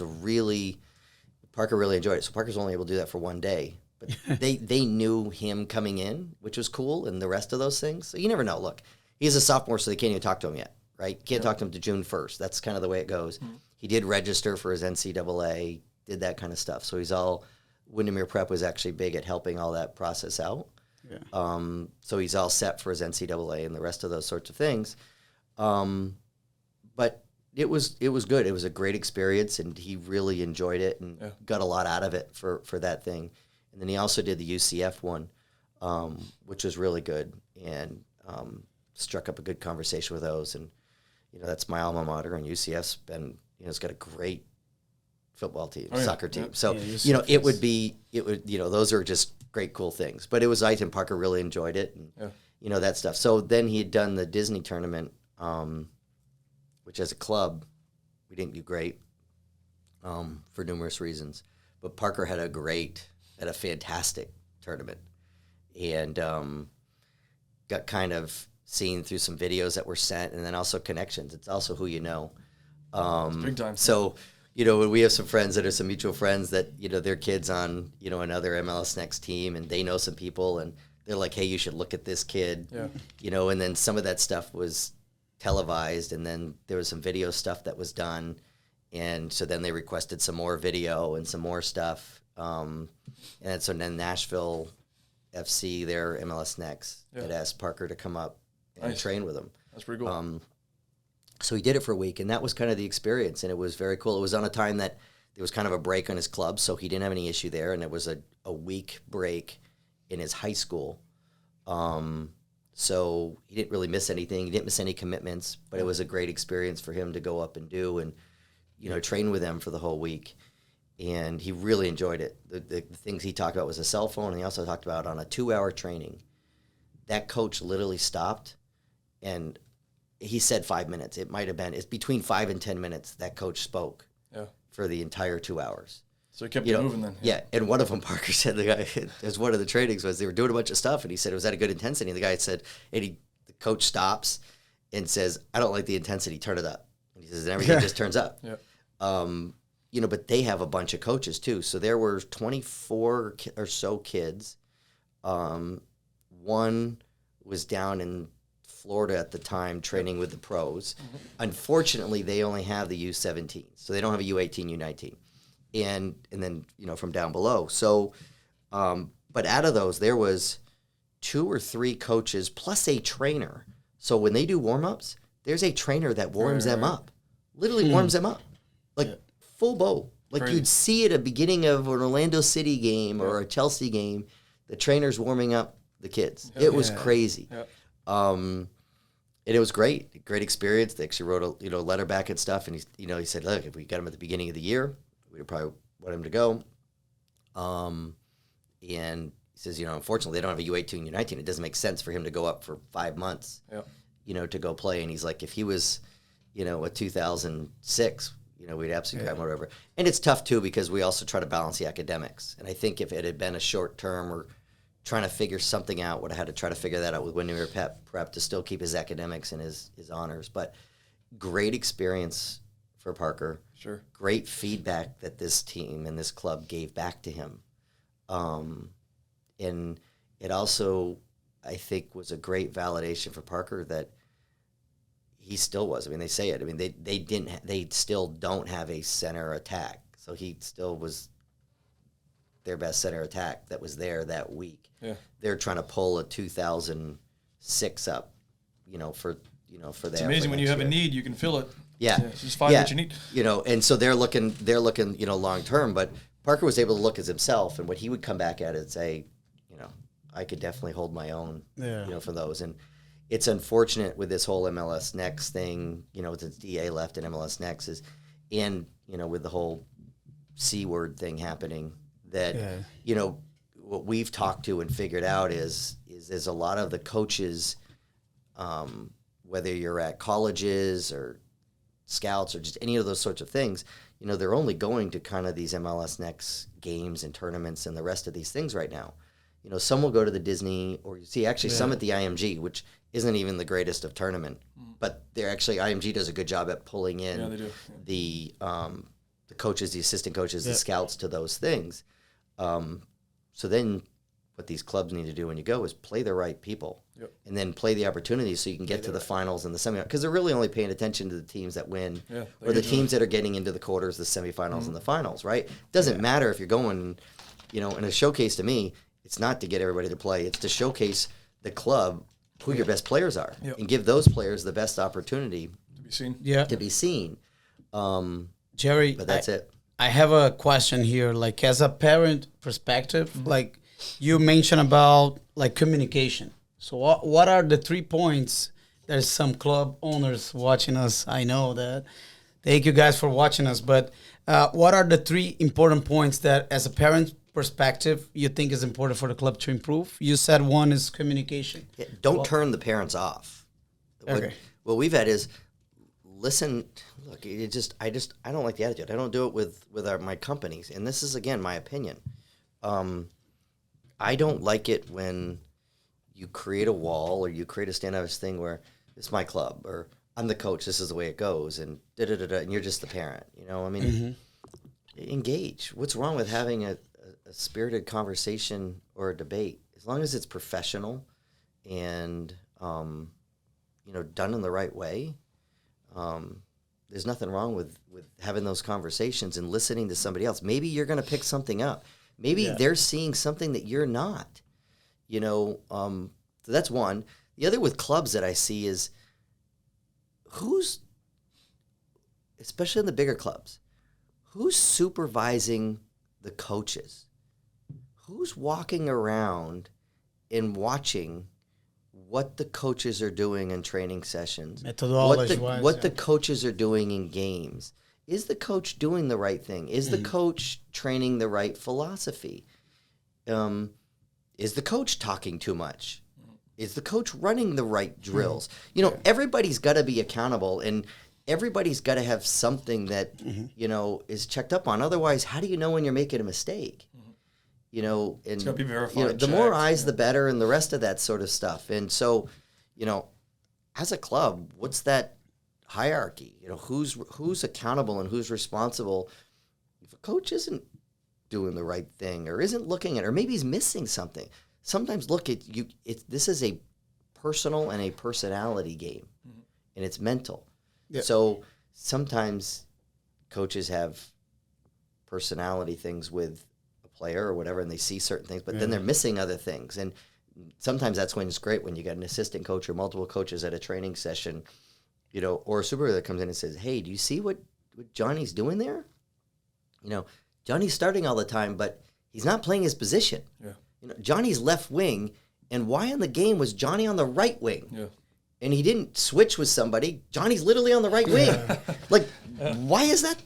Parker really enjoyed it. So Parker's only able to do that for 1 day. But they knew him coming in, which was cool, and the rest of those things. So you never know. Look, he's a sophomore, so they can't even talk to him yet, right? Can't talk to him to June 1st. That's kind of the way it goes. Mm-hmm. He did register for his NCAA, did that kind of stuff. So Windermere Prep was actually big at helping all that process out. Yeah. So he's all set for his NCAA and the rest of those sorts of things. But it was good. It was a great experience, and he really enjoyed it and got a lot out of it for that thing. And then he also did the UCF one, which was really good, and struck up a good conversation with those. And, you know, that's my alma mater, and UCF's been, you know, it's got a great football team, soccer team. So, you know, it would, you know, those are just great, cool things. But it was and Parker really enjoyed it, and, you know, that stuff. So then he had done the Disney tournament, which as a club, we didn't do great for numerous reasons. But Parker had a fantastic tournament, and got kind of seen through some videos that were sent, and then also connections. It's also who you know. Big time. So, you know, we have some friends that are some mutual friends that, you know, their kids on, you know, another MLS Next team, and they know some people, and they're like, hey, you should look at this kid. Yeah. You know, and then some of that stuff was televised, and then there was some video stuff that was done, and so then they requested some more video and some more stuff. And so then Nashville FC, their MLS Next, had asked Parker to come up and train with them. That's pretty cool. So he did it for a week, and that was kind of the experience, and it was very cool. It was on a time that there was kind of a break on his club, so he didn't have any issue there, and it was a week break in his high school. So he didn't really miss anything. He didn't miss any commitments, but it was a great experience for him to go up and do and, you know, train with them for the whole week. And he really enjoyed it. The things he talked about was a cell phone, and he also talked about on a 2-hour training, that coach literally stopped, and he said 5 minutes. It might have been, it's between 5 and 10 minutes that coach spoke for the entire 2 hours. So he kept it moving then. Yeah, and one of them, Parker said, the guy, as one of the trainings was, they were doing a bunch of stuff, and he said it was at a good intensity. And the guy said, the coach stops and says, I don't like the intensity, turn it up. And he says, and everything just turns up. Yeah. But they have a bunch of coaches too. So there were 24 or so kids. One was down in Florida at the time training with the pros. Mm-hmm. Unfortunately, they only have the U17, so they don't have a U18, U19, and then from down below. So, but out of those, there was 2 or 3 coaches plus a trainer. So when they do warm-ups, there's a trainer that warms them up, literally warms them up, like full boat. Like Crazy. You'd see at a beginning of an Orlando City game or a Chelsea game, the trainer's warming up the kids. It was crazy. Yeah. And it was great experience. They actually wrote a letter back and stuff. And he said, look, if we got him at the beginning of the year, we'd probably want him to go. And he says, unfortunately, they don't have a U18 and U19. It doesn't make sense for him to go up for 5 months, to go play. And he's like, if he was, a 2006, we'd absolutely grab him or whatever. And it's tough, too, because we also try to balance the academics. And I think if it had been a short term or trying to figure something out, would have had to try to figure that out with when we were prep to still keep his academics and his honors. But great experience for Parker. Sure. Great feedback that this team and this club gave back to him. And it also, I think, was a great validation for Parker that he still was. I mean, they say it. I mean, they still don't have a center attack. So he still was their best center attack that was there that week. Yeah. They're trying to pull a 2006 up, for It's amazing when you have a need, you can fill it. Yeah. Just find what you need. And so they're looking, long term, but Parker was able to look as himself, and what he would come back at and say, I could definitely hold my own, for those. And it's unfortunate with this whole MLS Next thing, since DA left and MLS Next with the whole C word thing happening, that, what we've talked to and figured out is a lot of the coaches, whether you're at colleges or scouts or just any of those sorts of things, they're only going to kind of these MLS Next games and tournaments and the rest of these things right now. Some will go to the Disney, or you see actually some at the IMG, which isn't even the greatest of tournament, but they're actually, IMG does a good job at pulling in the coaches, the assistant coaches, the scouts to those things. So then what these clubs need to do when you go is play the right people and then play the opportunities so you can get to the finals and the semifinals, because they're really only paying attention to the teams that win or the teams that are getting into the quarters, the semifinals, and the finals, right? Doesn't matter if you're going, in a showcase to me, it's not to get everybody to play. It's to showcase the club who your best players are and give those players the best opportunity to be seen. To be seen. Jerry, but that's it. I have a question here. Like, as a parent perspective, like you mentioned about like communication. So what are the 3 points? There's some club owners watching us. I know that. Thank you guys for watching us. But what are the 3 important points that, as a parent perspective, you think is important for the club to improve? You said one is communication. Yeah, don't turn the parents off. Okay. What we've had is listen. Look, I don't like the attitude. I don't do it with my companies, and this is again my opinion. I don't like it when you create a wall or you create a standoffish thing where it's my club or I'm the coach. This is the way it goes, and and you're just the parent. Engage. What's wrong with having a spirited conversation or a debate, as long as it's professional and done in the right way? There's nothing wrong with having those conversations and listening to somebody else. Maybe you're going to pick something up. Maybe they're seeing something that you're not. So that's one. The other with clubs that I see is especially in the bigger clubs, who's supervising the coaches? Who's walking around and watching what the coaches are doing in training sessions? Methodology-wise, what the coaches are doing in games. Is the coach doing the right thing? Is the coach training the right philosophy? Is the coach talking too much? Is the coach running the right drills? Everybody's got to be accountable, and everybody's got to have something that, is checked up on. Otherwise, how do you know when you're making a mistake? And It's got to be verified. the more eyes, the better, and the rest of that sort of stuff. And so, as a club, what's that hierarchy? Who's accountable and who's responsible if a coach isn't doing the right thing or isn't looking at, or maybe he's missing something. Sometimes look at you. This is a personal and a personality game, and it's mental. Yeah. So sometimes coaches have personality things with a player or whatever, and they see certain things, but then they're missing other things. And sometimes that's when it's great when you got an assistant coach or multiple coaches at a training session, or a supervisor that comes in and says, "Hey, do you see what Johnny's doing there? Johnny's starting all the time, but he's not playing his position. Yeah. Johnny's left wing, and why in the game was Johnny on the right wing? Yeah. And he didn't switch with somebody. Johnny's literally on the right wing. Why is that?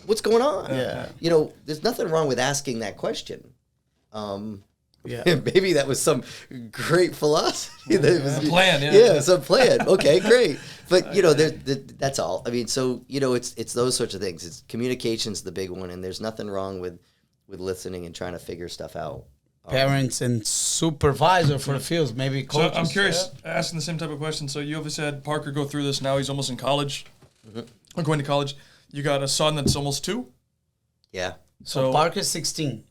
What's going on? Yeah. There's nothing wrong with asking that question. Maybe that was some great philosophy. That was, plan, some plan. Okay, great. But, that's all. I mean, so, it's those sorts of things. It's communication's the big one, and there's nothing wrong with listening and trying to figure stuff out. Parents and supervisor for the fields, maybe coaches. So I'm curious, asking the same type of question. So you obviously had Parker go through this. Now he's almost in college, or going to college. You got a son that's almost 2? Yeah. So Parker's 16.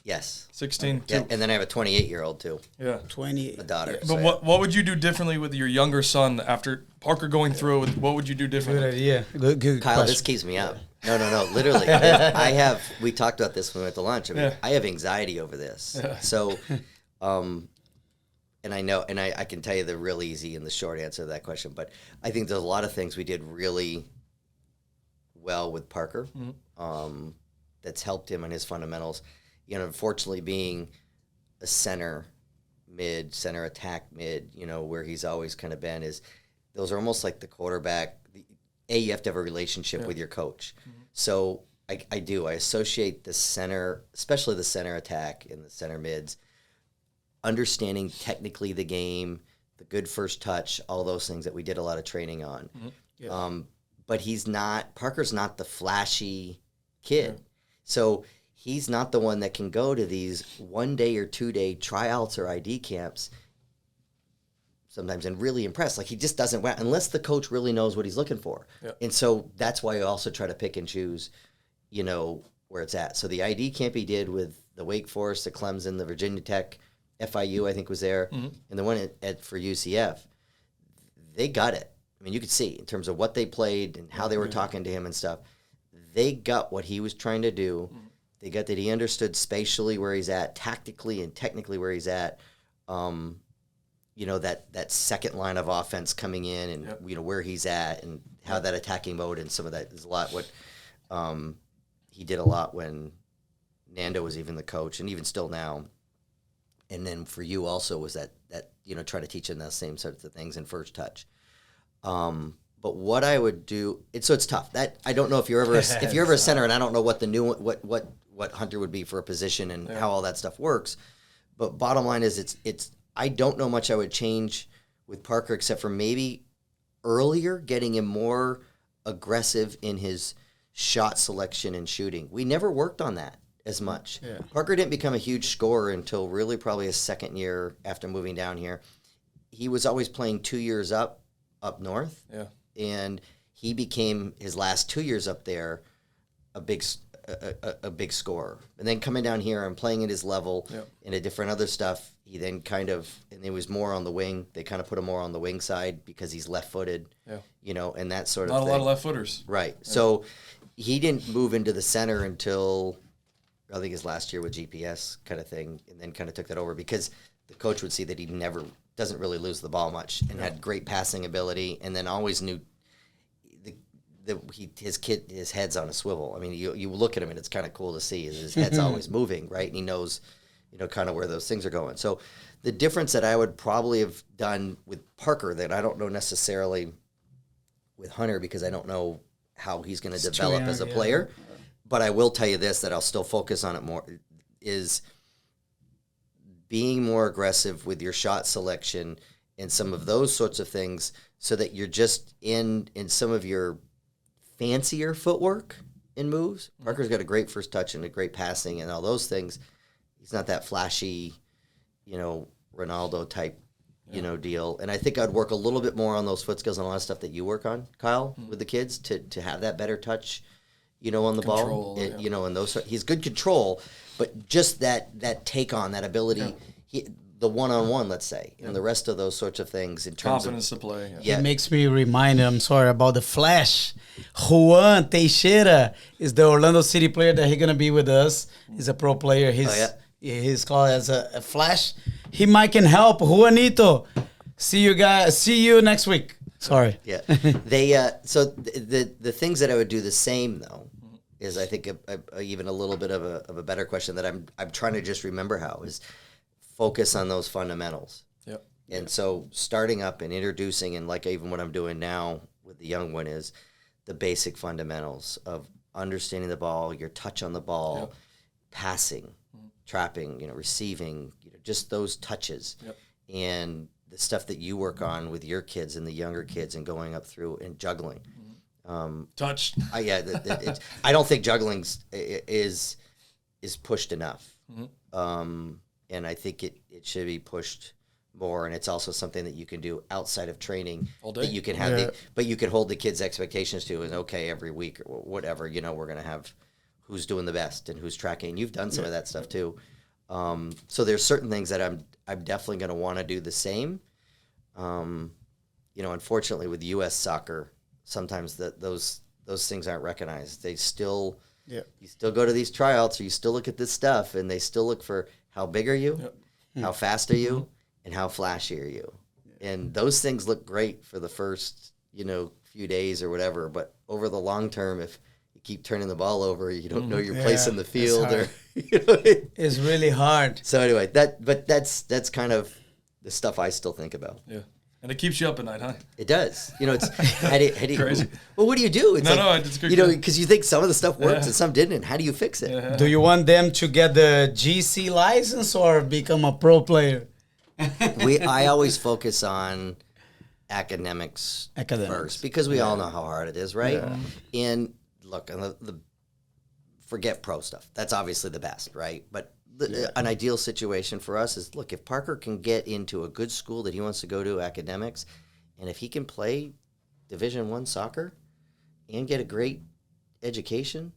Yes. 16. Yeah, and then I have a 28-year-old too. Yeah. 28. A daughter. Yeah. But what would you do differently with your younger son after Parker going through it? What would you do differently? Good idea. Good Kyle, question. this keeps me up. No, literally. We talked about this when we went to lunch. I mean, I have anxiety over this. Yeah. So, and I know, and I can tell you the real easy and the short answer to that question, but I think there's a lot of things we did really well with Parker that's helped him in his fundamentals. Unfortunately being a center attack mid, where he's always kind of been, is those are almost like the quarterback. You have to have a relationship with your coach. So I do. I associate the center, especially the center attack and the center mids, understanding technically the game, the good first touch, all those things that we did a lot of training on. But Parker's not the flashy kid. Yeah. So he's not the one that can go to these 1-day or 2-day tryouts or ID camps sometimes and really impress. He just doesn't, unless the coach really knows what he's looking for. Yep. And so that's why I also try to pick and choose, where it's at. So the ID camp he did with the Wake Forest, the Clemson, the Virginia Tech, FIU I think was there, and the one for UCF, they got it. I mean, you could see in terms of what they played and how they were talking to him and stuff. They got what he was trying to do. They got that he understood spatially where he's at, tactically and technically where he's at. That second line of offense coming in and where he's at and how that attacking mode and some of that is a lot what he did a lot when Nando was even the coach and even still now. And then for you also was that try to teach him those same sorts of things in first touch. But what I would do, so it's tough. That I don't know if you're ever a center, and I don't know what the new what Hunter would be for a position and how all that stuff works. But bottom line is, it's I don't know much I would change with Parker except for maybe earlier getting him more aggressive in his shot selection and shooting. We never worked on that as much. Yeah. Parker didn't become a huge scorer until really probably his second year after moving down here. He was always playing 2 years up north. Yeah. And he became his last 2 years up there a big scorer. And then coming down here and playing at his level and a different other stuff, he then and it was more on the wing. They kind of put him more on the wing side because he's left-footed, and that sort of thing. Not a lot of left-footers. Right. Yeah. So he didn't move into the center until I think his last year with GPS kind of thing, and then kind of took that over because the coach would see that he doesn't really lose the ball much and had great passing ability and then always knew his head's on a swivel. I mean, you look at him and it's kind of cool to see. His head's always moving, right? And he knows, kind of where those things are going. So the difference that I would probably have done with Parker that I don't know necessarily with Hunter because I don't know how he's going to develop as a player, but I will tell you this, that I'll still focus on it more, is being more aggressive with your shot selection and some of those sorts of things so that you're just in some of your fancier footwork and moves. Parker's got a great first touch and a great passing and all those things. He's not that flashy, Ronaldo type, deal. And I think I'd work a little bit more on those foot skills and a lot of stuff that you work on, Kyle, with the kids to have that better touch, on the Control, ball. And those, he's good control, but just that take on, that ability, the one-on-one, let's say, and the rest of those sorts of things in terms confidence to play. It makes me remind him, about the Flash. Juan Teixeira is the Orlando City player that he's going to be with us. He's a pro player. He's called as a Flash. He might can help. Juanito, see you next week. Sorry. Yeah. They so the things that I would do the same though is I think even a little bit of a better question that I'm trying to just remember how is focus on those fundamentals. Yep. And so starting up and introducing and like even what I'm doing now with the young one is the basic fundamentals of understanding the ball, your touch on the ball, passing, trapping, receiving, just those touches. Yep. And the stuff that you work on with your kids and the younger kids and going up through and juggling. Touch. I don't think juggling is pushed enough. And I think it should be pushed more. And it's also something that you can do outside of training all day. That you can have, but you can hold the kids' expectations to is okay every week or whatever. We're going to have who's doing the best and who's tracking. You've done some of that stuff too. So there's certain things that I'm definitely going to want to do the same. Unfortunately with U.S. soccer, sometimes those things aren't recognized. They still, you still go to these tryouts or you still look at this stuff and they still look for how big are you, how fast are you, and how flashy are you. And those things look great for the first, few days or whatever. But over the long term, if you keep turning the ball over, you don't know your place in the field, or it's really hard. So anyway, that's kind of the stuff I still think about. Yeah. And it keeps you up at night, huh? It does. It's how do you, crazy. Well, what do you do? It's it's good. Because you think some of the stuff works and some didn't. And how do you fix it? Yeah. Do you want them to get the GC license or become a pro player? I always focus on academics first because we all know how hard it is, right? Yeah. And look, the forget pro stuff. That's obviously the best, right? But an ideal situation for us is, look, if Parker can get into a good school that he wants to go to, academics, and if he can play Division I soccer and get a great education,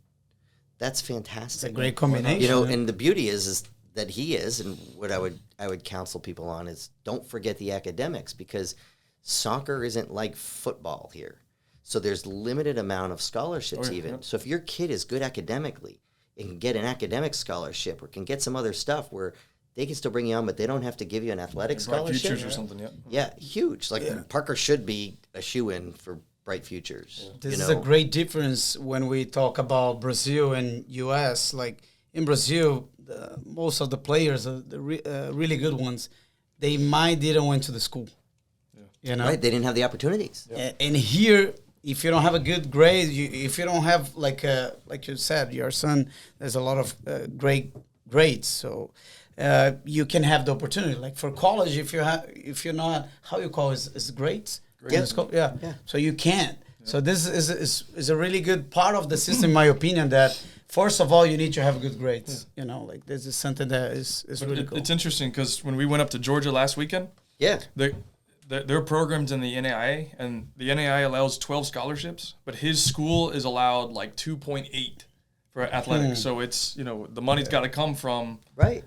that's fantastic. It's a great combination. And the beauty is that he is, and what I would counsel people on is don't forget the academics, because soccer isn't like football here. So there's limited amount of scholarships So if your kid is good academically, and can get an academic scholarship or can get some other stuff where they can still bring you on, but they don't have to give you an athletic scholarship. Bright Futures or something, Yeah, huge. Parker should be a shoe-in for Bright Futures. Yeah. This is a great difference when we talk about Brazil and U.S. Like in Brazil, most of the players, the really good ones, they didn't went to the school. Yeah. Right, they didn't have the opportunities. Yeah. And here, if you don't have a good grade, if you don't have like you said, your son, there's a lot of great grades, so you can have the opportunity. Like for college, if you're not, how you call it, is grades? Yeah. So you can't. Yeah. So this is a really good part of the system, in my opinion. That first of all, you need to have good grades. This is something that is really cool. It's interesting because when we went up to Georgia last weekend, there are programs in the NAIA, and the NAIA allows 12 scholarships, but his school is allowed like 2.8 for athletics. So it's, the money's got to come from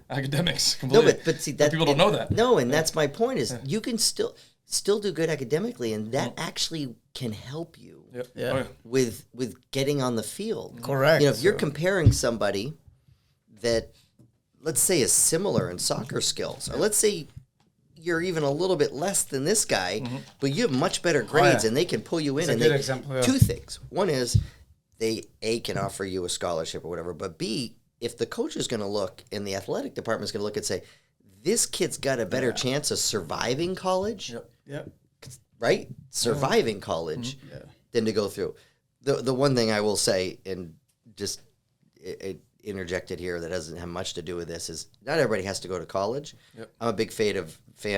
academics completely. No, but see, that people don't know that. No, and that's my point is you can still do good academically, and that actually can help you with getting on the field. Correct. If you're comparing somebody that, let's say, is similar in soccer skills, or let's say you're even a little bit less than this guy, but you have much better grades, and they can pull you in. That's a good example. Two things. One is they, A, can offer you a scholarship or whatever, but B, if the coach is going to look and the athletic department is going to look and say, this kid's got a better chance of surviving college, right? Surviving college than to go through. The one thing I will say, and just interjected here that doesn't have much to do with this, is not everybody has to go to college. I'm a big fan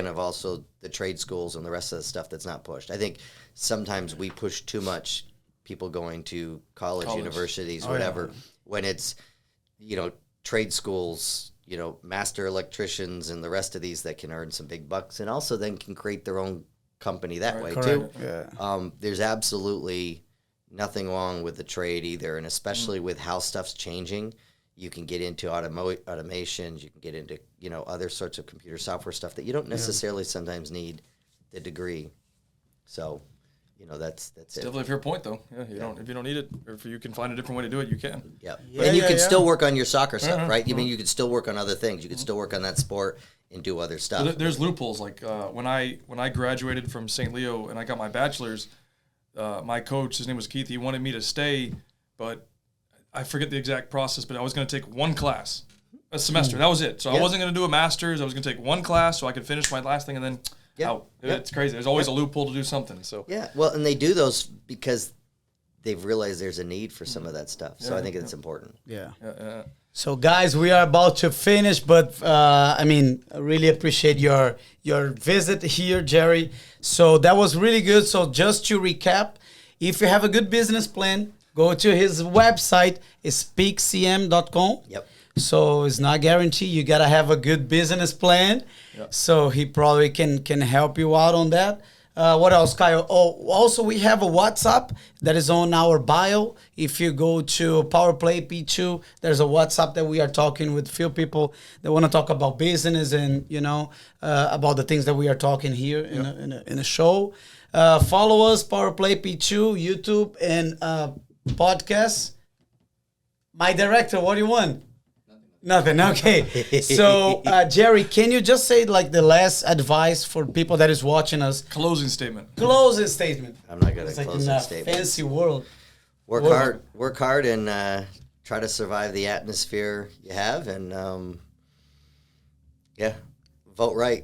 of also the trade schools and the rest of the stuff that's not pushed. I think sometimes we push too much people going to college. Universities, Oh, whatever. yeah. When it's, trade schools, master electricians and the rest of these that can earn some big bucks and also then can create their own company that way too. Yeah. There's absolutely nothing wrong with the trade either, and especially with how stuff's changing. You can get into automations, you can get into, other sorts of computer software stuff that you don't necessarily sometimes need the degree. So, that's it. Definitely a fair point, though. Yeah, if you don't need it, or if you can find a different way to do it, you can. Yeah. Yeah, And you yeah, can yeah. still work on your soccer stuff, right? I mean, you can still work on other things. You can still work on that sport and do other stuff. There's loopholes. Like when I graduated from St. Leo and I got my bachelor's, my coach, his name was Keith, he wanted me to stay, but I forget the exact process, but I was going to take one class a semester. That was it. So I wasn't going to do a master's. I was going to take one class so I could finish my last thing and then out. It's crazy. There's always a loophole to do something. So Yeah, well, and they do those because they've realized there's a need for some of that stuff. So I think it's important. Yeah. yeah. So, guys, we are about to finish, but I really appreciate your visit here, Jerry. So that was really good. So just to recap, if you have a good business plan, go to his website. It's PeakCM.com. Yep. So it's not guaranteed. You gotta have a good business plan. Yep. So he probably can help you out on that. What else, Kyle? Oh, also we have a WhatsApp that is on our bio. If you go to PowerPlay P2, there's a WhatsApp that we are talking with few people that want to talk about business and about the things that we are talking here in a show. Follow us, PowerPlay P2, YouTube and podcast. My director, what do you want? Nothing. Okay. So, Jerry, can you just say like the last advice for people that is watching us? Closing statement. Closing statement. I'm not going It's to like close in that a statement. fancy world. Work hard, and try to survive the atmosphere you have, and vote right.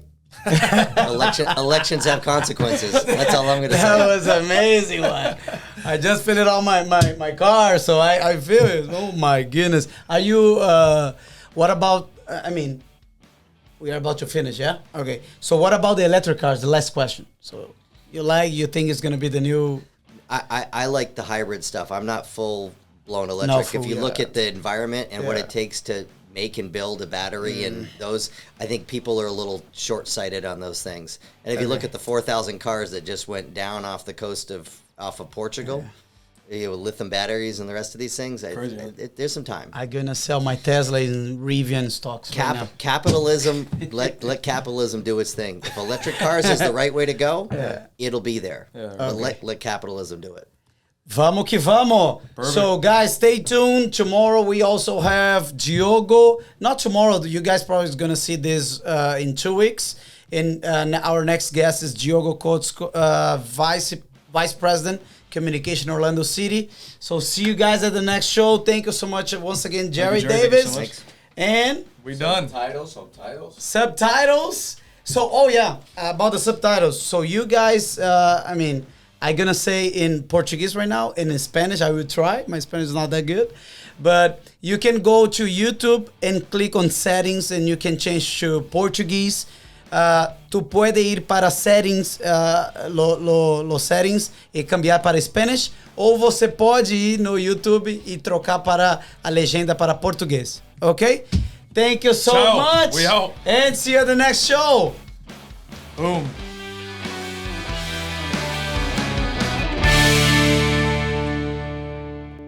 Elections have consequences. That's all I'm going to That say. was an amazing one. I just finished on my car, so I feel it. Oh my goodness. Are you, what about, we are about to finish, yeah? Okay. So what about the electric cars? The last question. So you think it's going to be the new... I like the hybrid stuff. I'm not full-blown electric. If you look at the environment and what it takes to make and build a battery and those, I think people are a little short-sighted on those things. And if you look at the 4,000 cars that just went down off the coast off of Portugal, lithium batteries and the rest of these things, there's some time. I'm going to sell my Tesla in Rivian stocks right now. Capitalism, let capitalism do its thing. If electric cars is the right way to go, it'll be there. But let capitalism do it. Vamos que vamos. Perfect. So, guys, stay tuned. Tomorrow, we also have Diogo. Not tomorrow. You guys probably is going to see this in 2 weeks. And our next guest is Diogo Coates, Vice President, Communication, Orlando City. So, see you guys at the next show. Thank you so much once again, Jerry Jerry. Thank you Davis. so much. And We done. subtitles. So, about the subtitles. So, you guys, I'm going to say in Portuguese right now, and in Spanish, I will try. My Spanish is not that good. But you can go to YouTube and click on settings, and you can change to Portuguese. Tu puede ir para settings, los settings, e cambiar para Spanish. Ou você pode ir no YouTube e trocar para a legenda para português. Okay? Thank you so Ciao. much. We out. And see you at the next show. Boom.